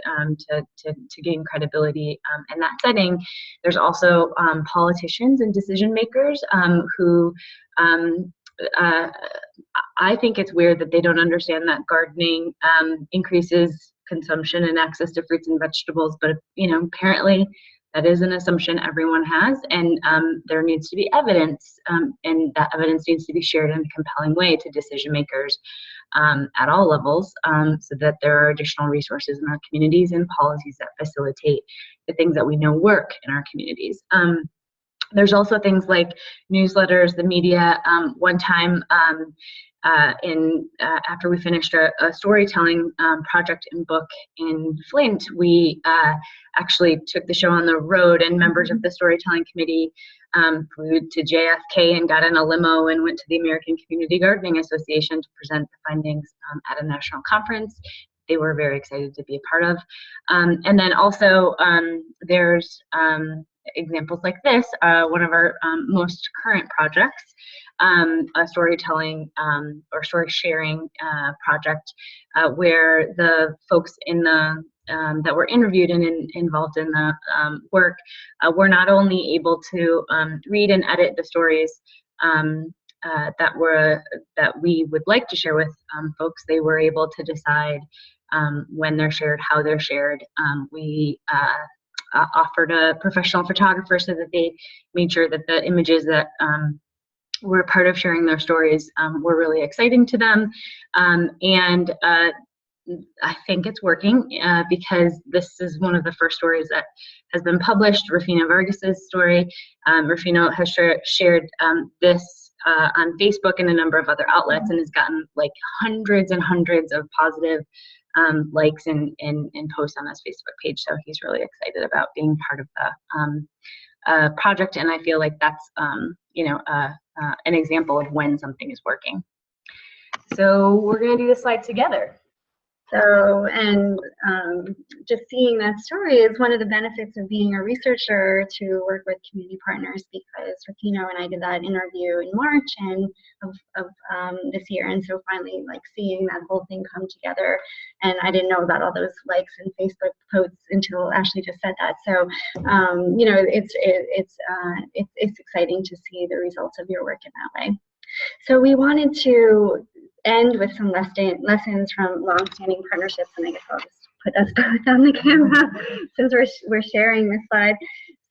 to gain credibility in that setting. There's also politicians and decision makers who I think it's weird that they don't understand that gardening increases consumption and access to fruits and vegetables, but apparently that is an assumption everyone has, and there needs to be evidence, and that evidence needs to be shared in a compelling way to decision makers at all levels, so that there are additional resources in our communities and policies that facilitate the things that we know work in our communities. There's also things like newsletters, the media. One time after we finished a storytelling project and book in Flint, we actually took the show on the road, and members of the storytelling committee flew to JFK and got in a limo and went to the American Community Gardening Association to present the findings at a national conference. They were very excited to be a part of. And then also there's examples like this, one of our most current projects, a storytelling or story sharing project where the folks in the that were interviewed and involved in the work were not only able to read and edit the stories that we would like to share with folks, they were able to decide when they're shared, how they're shared. We offered a professional photographer so that they made sure that the images that were part of sharing their stories were really exciting to them. And I think it's working because this is one of the first stories that has been published, Rufina Vargas's story. Rufina has shared this on Facebook and a number of other outlets and has gotten like hundreds and hundreds of positive likes and posts on his Facebook page. So he's really excited about being part of the project, and I feel like that's an example of when something is working. So we're going to do the slide together. So, and just seeing that story is one of the benefits of being a researcher to work with community partners, because Rufino and I did that interview in March of this year, and so finally like seeing that whole thing come together, and I didn't know about all those likes and Facebook posts until Ashley just said that. So it's exciting to see the results of your work in that way. So we wanted to end with some lessons from long-standing partnerships, and I guess I'll just put us both on the camera since we're sharing this slide.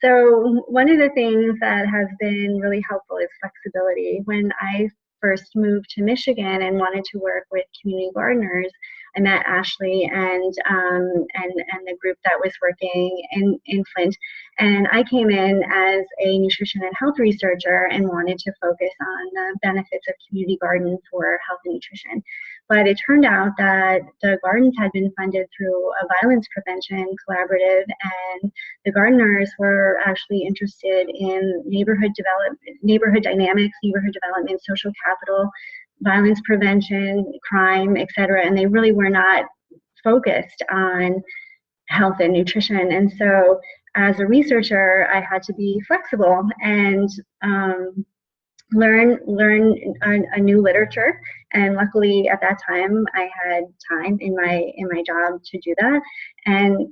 So one of the things that has been really helpful is flexibility. When I first moved to Michigan and wanted to work with community gardeners, I met Ashley and the group that was working in Flint, and I came in as a nutrition and health researcher and wanted to focus on the benefits of community garden for health and nutrition. But it turned out that the gardens had been funded through a violence prevention collaborative, and the gardeners were actually interested in neighborhood dynamics, neighborhood development, social capital, violence prevention, crime, etc., and they really were not focused on health and nutrition. And so as a researcher, I had to be flexible and learn a new literature. And luckily at that time I had time in my job to do that. And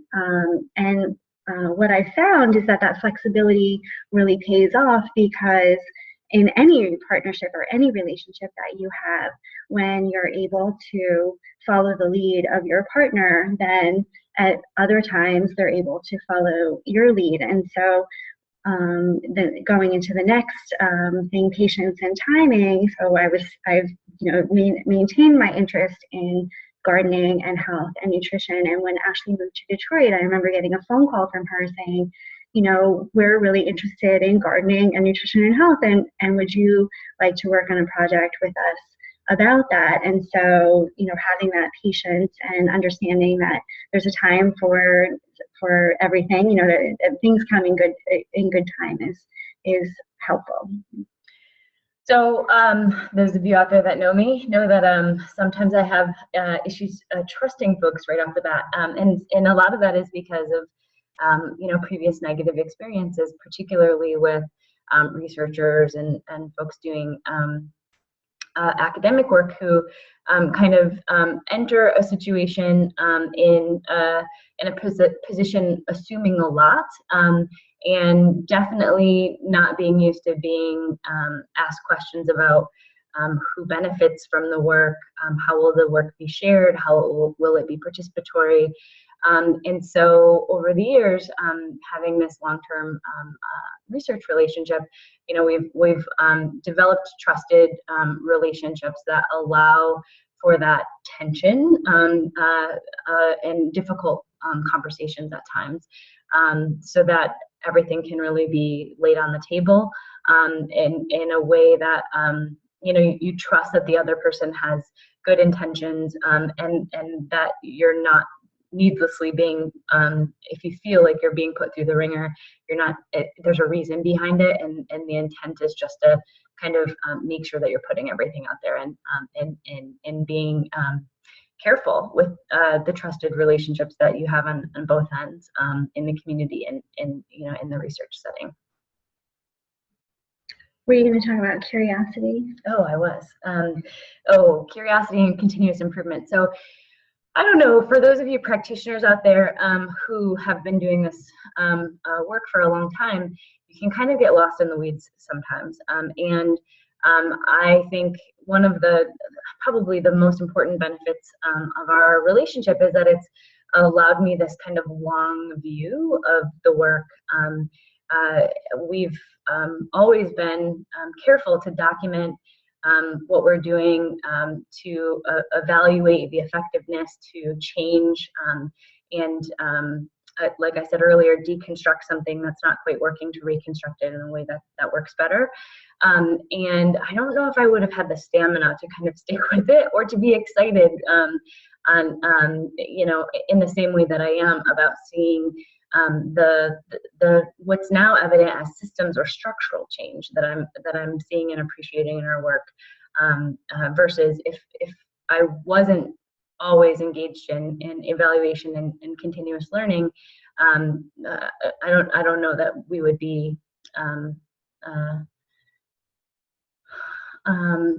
what I found is that flexibility really pays off, because in any partnership or any relationship that you have, when you're able to follow the lead of your partner, then at other times they're able to follow your lead. And so then going into the next thing, patience and timing. So I've maintained my interest in gardening and health and nutrition. And when Ashley moved to Detroit, I remember getting a phone call from her saying, we're really interested in gardening and nutrition and health, and would you like to work on a project with us about that? And so, having that patience and understanding that there's a time for everything, that things come in good time is helpful. So those of you out there that know me know that sometimes I have issues trusting folks right off the bat, and a lot of that is because of previous negative experiences, particularly with researchers and folks doing academic work who enter a situation in a position assuming a lot, and definitely not being used to being asked questions about who benefits from the work, how will the work be shared, how will it be participatory. And so over the years, having this long-term research relationship, we've developed trusted relationships that allow for that tension and difficult conversations at times, so that everything can really be laid on the table in a way that you trust that the other person has good intentions, and that you're not needlessly being, if you feel like you're being put through the ringer, you're not, there's a reason behind it, and the intent is just to kind of make sure that you're putting everything out there, and being careful with the trusted relationships that you have on both ends, in the community and in the research setting. Were you going to talk about curiosity? Oh, I was. Curiosity and continuous improvement. So I don't know, for those of you practitioners out there who have been doing this work for a long time, you can kind of get lost in the weeds sometimes. And I think one of probably the most important benefits of our relationship is that it's allowed me this kind of long view of the work. We've always been careful to document what we're doing, to evaluate the effectiveness, to change, and like I said earlier, deconstruct something that's not quite working to reconstruct it in a way that works better. And I don't know if I would have had the stamina to kind of stick with it or to be excited you know, in the same way that I am about seeing the what's now evident as systems or structural change that I'm seeing and appreciating in our work, versus if I wasn't always engaged in evaluation and continuous learning, I don't know that we would be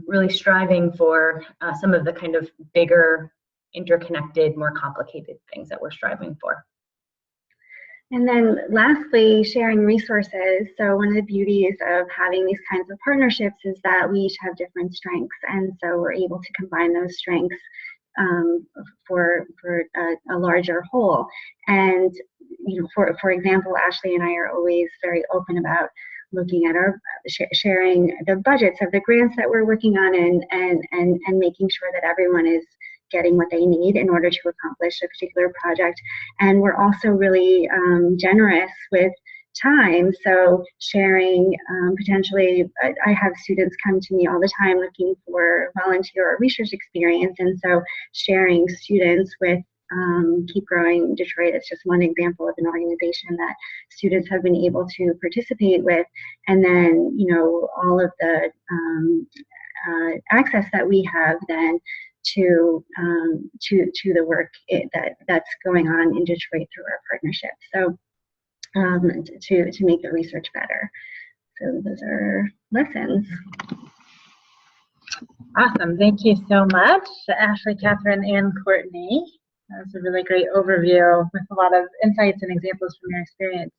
really striving for some of the kind of bigger, interconnected, more complicated things that we're striving for. And then lastly, sharing resources. So one of the beauties of having these kinds of partnerships is that we each have different strengths, and so we're able to combine those strengths for a larger whole. And you know, for example, Ashley and I are always very open about looking at our sharing the budgets of the grants that we're working on, and making sure that everyone is getting what they need in order to accomplish a particular project. And we're also really generous with time, so sharing potentially, I have students come to me all the time looking for volunteer or research experience, and so sharing students with Keep Growing Detroit is just one example of an organization that students have been able to participate with, and then you know, all of the access that we have then to the work that's going on in Detroit through our partnership. So to make the research better. So those are lessons. Awesome. Thank you so much, Ashley, Catherine, and Courtney. That was a really great overview with a lot of insights and examples from your experience.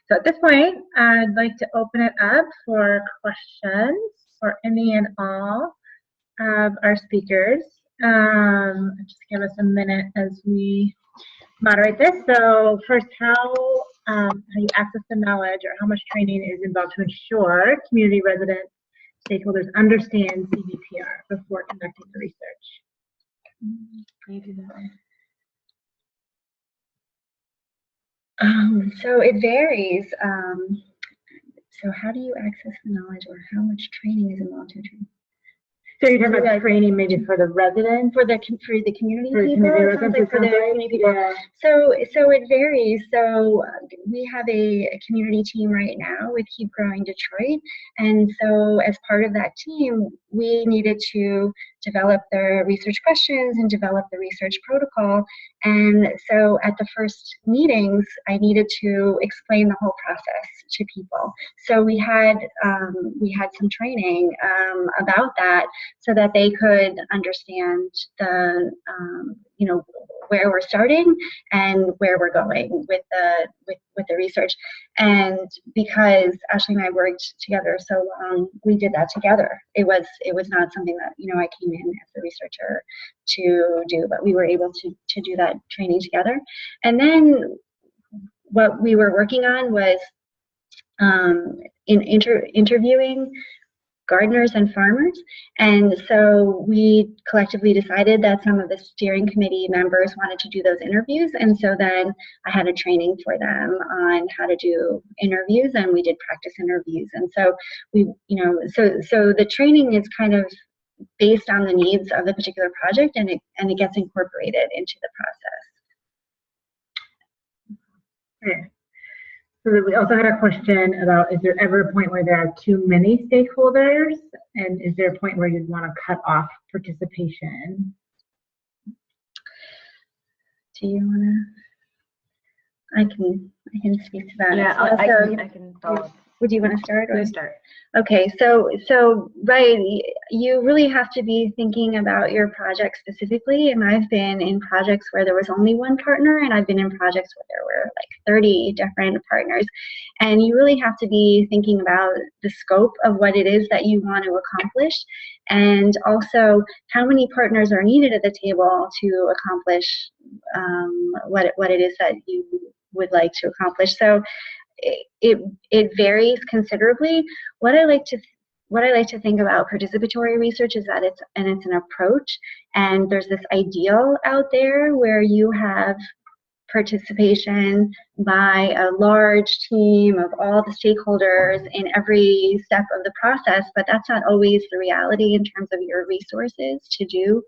So at this point, I'd like to open it up for questions for any and all of our speakers. Just give us a minute as we moderate this. So first, how you access the knowledge, or how much training is involved to ensure community resident stakeholders understand CBPR before conducting the research? Can you do that? So it varies. So how do you access the knowledge, or how much training is involved to train? So you're talking about training maybe for the residents? For the community For the people? community residents, For the community people. Yeah. So it varies. So we have a community team right now with Keep Growing Detroit. And so as part of that team, we needed to develop the research questions and develop the research protocol. And so at the first meetings, I needed to explain the whole process to people. So we had some training about that, so that they could understand the you know, where we're starting and where we're going with the research. And because Ashley and I worked together so long, we did that together. It was not something that, you know, I came in as a researcher to do, but we were able to do that training together. And then what we were working on was interviewing gardeners and farmers. And so we collectively decided that some of the steering committee members wanted to do those interviews. And so then I had a training for them on how to do interviews, and we did practice interviews. And so we, you know, so the training is kind of based on the needs of the particular project, and it gets incorporated into the process. Okay. So we also had a question about, is there ever a point where there are too many stakeholders, and is there a point where you'd want to cut off participation? Do you want to? I can speak to that. Yeah, I can follow up. Would you want to start? You start. Okay, so right, you really have to be thinking about your project specifically. And I've been in projects where there was only one partner, and I've been in projects where there were like 30 different partners. And you really have to be thinking about the scope of what it is that you want to accomplish, and also how many partners are needed at the table to accomplish what it is that you would like to accomplish. So it varies considerably. What I like to think about participatory research is that it's an approach, and there's this ideal out there where you have participation by a large team of all the stakeholders in every step of the process, but that's not always the reality in terms of your resources to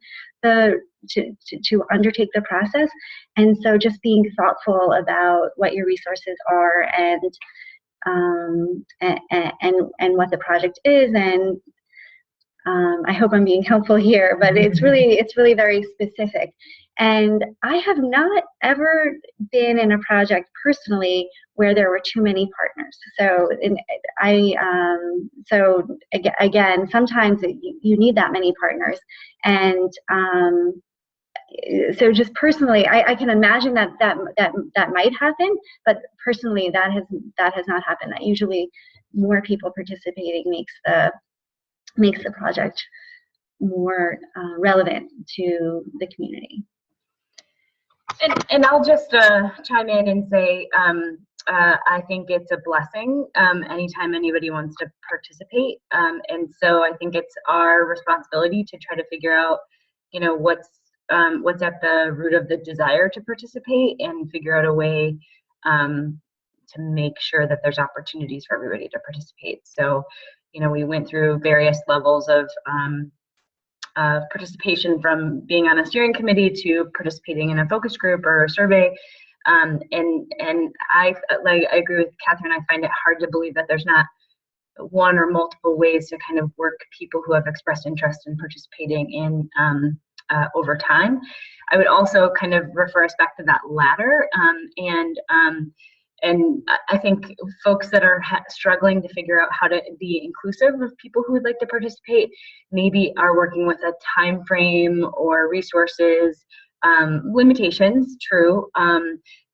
undertake the process. And so just being thoughtful about what your resources are and what the project is, and I hope I'm being helpful here, but it's really very specific. And I have not ever been in a project personally where there were too many partners. So again, sometimes you need that many partners, and so just personally, I can imagine that might happen, but personally, that has not happened. That usually more people participating makes the project more relevant to the community. And I'll just chime in and say I think it's a blessing anytime anybody wants to participate, and so I think it's our responsibility to try to figure out, what's at the root of the desire to participate, and figure out a way to make sure that there's opportunities for everybody to participate. So, we went through various levels of participation, from being on a steering committee to participating in a focus group or a survey. And I agree with Catherine. I find it hard to believe that there's not one or multiple ways to kind of work people who have expressed interest in participating in over time. I would also kind of refer us back to that ladder, and I think folks that are struggling to figure out how to be inclusive of people who would like to participate maybe are working with a time frame or resources limitations, true,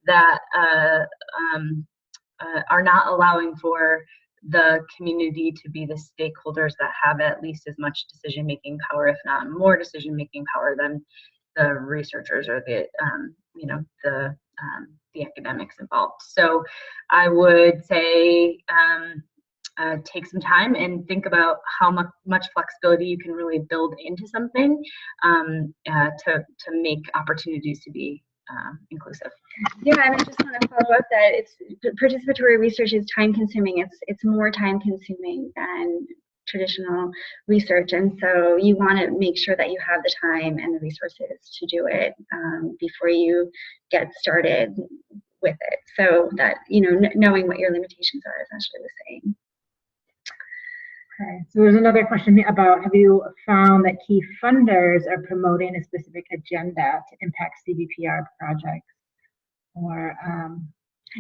that are not allowing for the community to be the stakeholders that have at least as much decision-making power, if not more decision-making power, than the researchers or the academics involved. So I would say take some time and think about how much flexibility you can really build into something to make opportunities to be inclusive. Yeah, and I just want to follow up that participatory research is time consuming. It's more time consuming than traditional research, and so you want to make sure that you have the time and the resources to do it before you get started with it. So that knowing what your limitations are is actually the same. Okay, so there's another question about, have you found that key funders are promoting a specific agenda to impact CBPR projects? Or how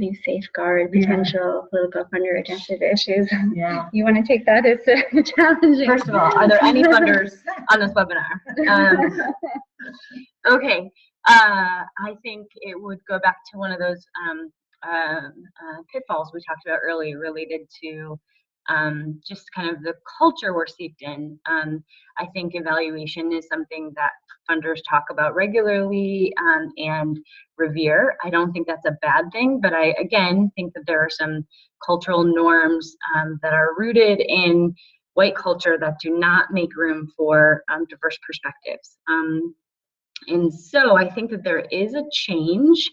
do you safeguard potential political funder agenda issues? Yeah. You want to take that? It's challenging. First of all, are there any funders on this webinar? Okay, I think it would go back to one of those pitfalls we talked about earlier, related to just kind of the culture we're steeped in. I think evaluation is something that funders talk about regularly and revere. I don't think that's a bad thing, but I, again, think that there are some cultural norms that are rooted in white culture that do not make room for diverse perspectives. And so I think that there is a change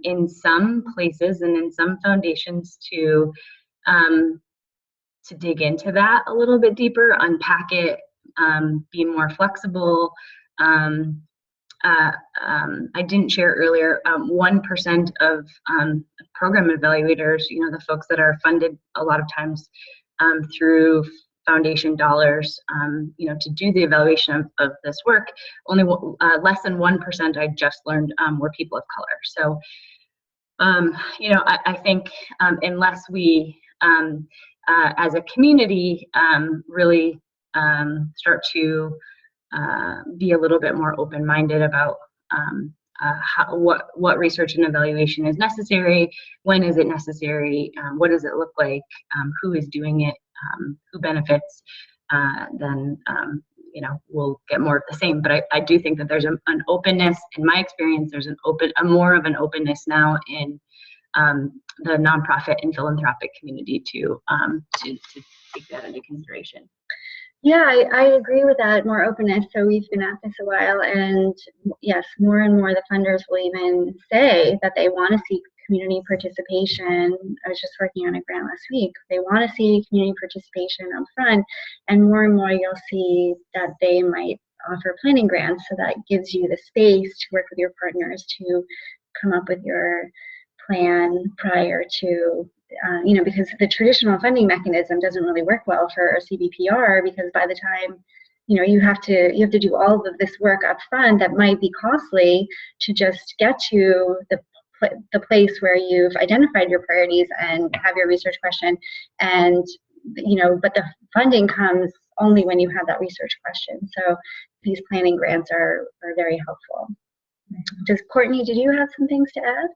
in some places and in some foundations to dig into that a little bit deeper, unpack it, be more flexible. I didn't share earlier, 1% of program evaluators, the folks that are funded a lot of times through foundation dollars, to do the evaluation of this work, only less than 1%, I just learned, were people of color. So, I think unless we as a community, really start to be a little bit more open-minded about what research and evaluation is necessary, when is it necessary, what does it look like, who is doing it, who benefits, then we'll get more of the same. But I do think that there's an openness. In my experience, there's more of an openness now in the nonprofit and philanthropic community to take that into consideration. Yeah, I agree with that, more openness. So we've been at this a while, and yes, more and more the funders will even say that they want to see community participation. I was just working on a grant last week. They want to see community participation up front, and more you'll see that they might offer planning grants, so that gives you the space to work with your partners to come up with your plan prior to because the traditional funding mechanism doesn't really work well for CBPR, because by the time you have to do all of this work up front that might be costly to just get to the place where you've identified your priorities and have your research question, and but the funding comes only when you have that research question. So these planning grants are very helpful. Courtney, did you have some things to add?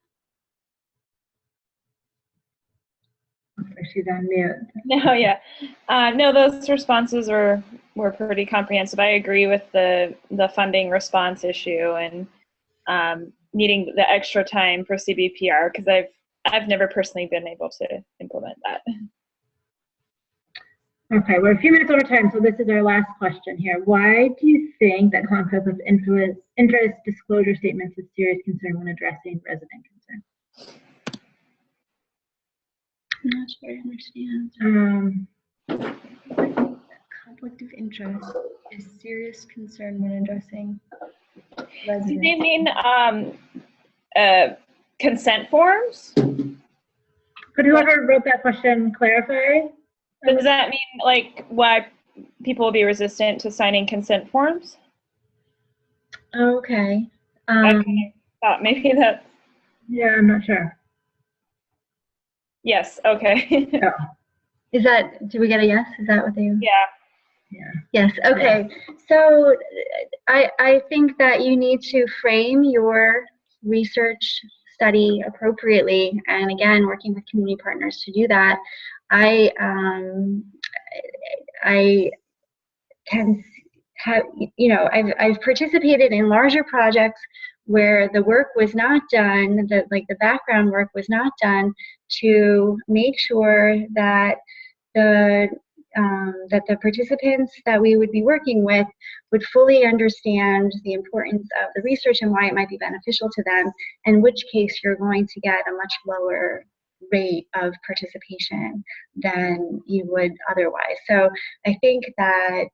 She's on mute. No, yeah. No, those responses were pretty comprehensive. I agree with the funding response issue and needing the extra time for CBPR, because I've never personally been able to implement that. Okay, we're a few minutes over time, so this is our last question here. Why do you think that conflict of interest disclosure statements is serious concern when addressing resident concern? I'm not sure I understand. Conflict of interest is serious concern when addressing residents. Do they mean consent forms? Could whoever wrote that question clarify? Does that mean like why people will be resistant to signing consent forms? Okay. I kind of thought maybe that's. Yeah, I'm not sure. Yes. Okay. Yeah. Is that, do we get a yes? Is that what they? Yeah. Yeah. Yes. Okay. So I think that you need to frame your research study appropriately, and again, working with community partners to do that. I can have, I've participated in larger projects where the work was not done, the background work was not done to make sure that the participants that we would be working with would fully understand the importance of the research and why it might be beneficial to them, in which case you're going to get a much lower rate of participation than you would otherwise. So I think that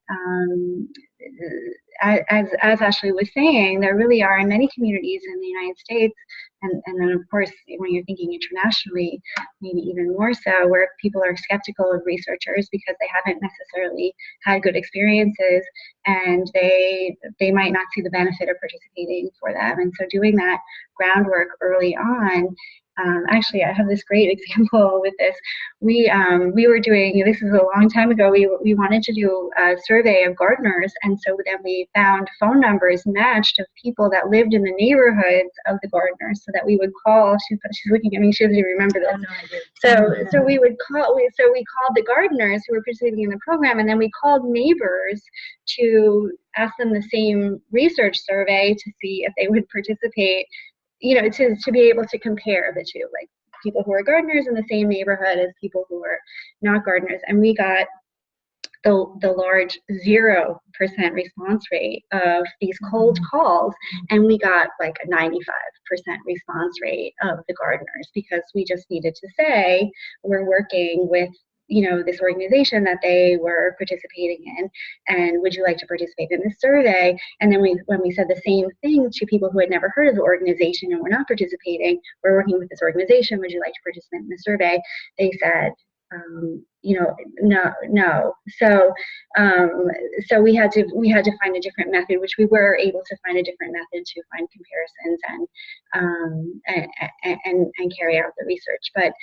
as Ashley was saying, there really are in many communities in the United States, and then of course when you're thinking internationally, maybe even more so, where people are skeptical of researchers because they haven't necessarily had good experiences, and they might not see the benefit of participating for them. And so doing that groundwork early on. Actually, I have this great example with this. We were doing, this is a long time ago, we wanted to do a survey of gardeners, and so then we found phone numbers matched of people that lived in the neighborhoods of the gardeners, so that we would call. She's looking at me, she doesn't remember this. Oh, no, I do. So we called the gardeners who were participating in the program, and then we called neighbors to ask them the same research survey to see if they would participate, to be able to compare the two, like people who are gardeners in the same neighborhood as people who are not gardeners. And we got the large 0% response rate of these cold calls, and we got like a 95% response rate of the gardeners, because we just needed to say we're working with this organization that they were participating in, and would you like to participate in this survey? And then when we said the same thing to people who had never heard of the organization and were not participating, we're working with this organization, would you like to participate in the survey? They said, no. So we had to find a different method, which we were able to find a different method to find comparisons and carry out the research. But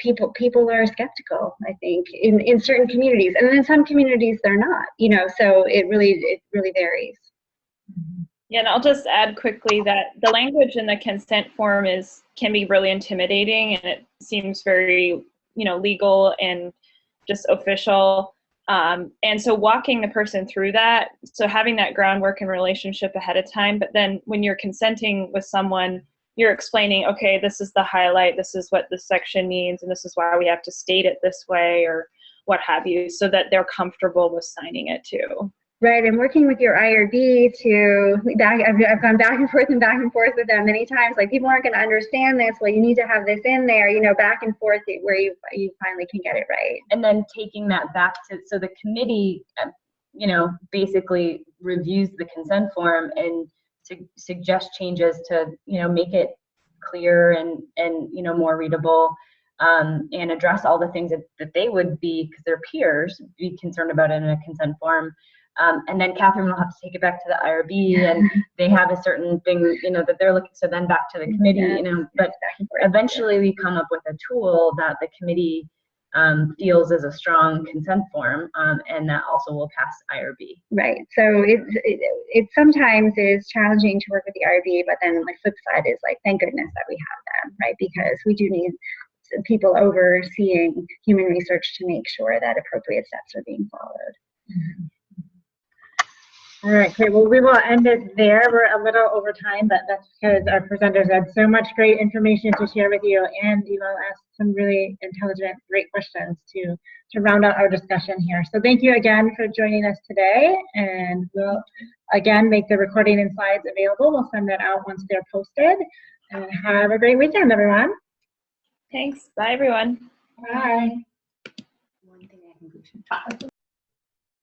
people are skeptical, I think, in certain communities, and in some communities they're not, so it really varies. Yeah, and I'll just add quickly that the language in the consent form can be really intimidating, and it seems very, legal and just official. And so walking the person through that, so having that groundwork and relationship ahead of time, but then when you're consenting with someone, you're explaining, okay, this is the highlight, this is what this section means, and this is why we have to state it this way, or what have you, so that they're comfortable with signing it too. Right, and working with your IRB I've gone back and forth with them many times, like, people aren't going to understand this, well, you need to have this in there, back and forth where you finally can get it right. And then taking that back so the committee, basically reviews the consent form and suggest changes to, make it clear and more readable, and address all the things that they would because their peers be concerned about in a consent form. And then Catherine will have to take it back to the IRB, and they have a certain thing, that they're looking, so then back to the committee, but eventually we come up with a tool that the committee feels is a strong consent form, and that also will pass IRB. Right, so it sometimes is challenging to work with the IRB, but then the flip side is like, thank goodness that we have them, right, because we do need people overseeing human research to make sure that appropriate steps are being followed. Mm-hmm. All right, great. Well, we will end it there. We're a little over time, but that's because our presenters had so much great information to share with you, and you all asked some really intelligent, great questions to round out our discussion here. So thank you again for joining us today, and we'll again make the recording and slides available. We'll send that out once they're posted. And have a great weekend, everyone. Thanks. Bye, everyone. Bye. One thing I think we should talk about.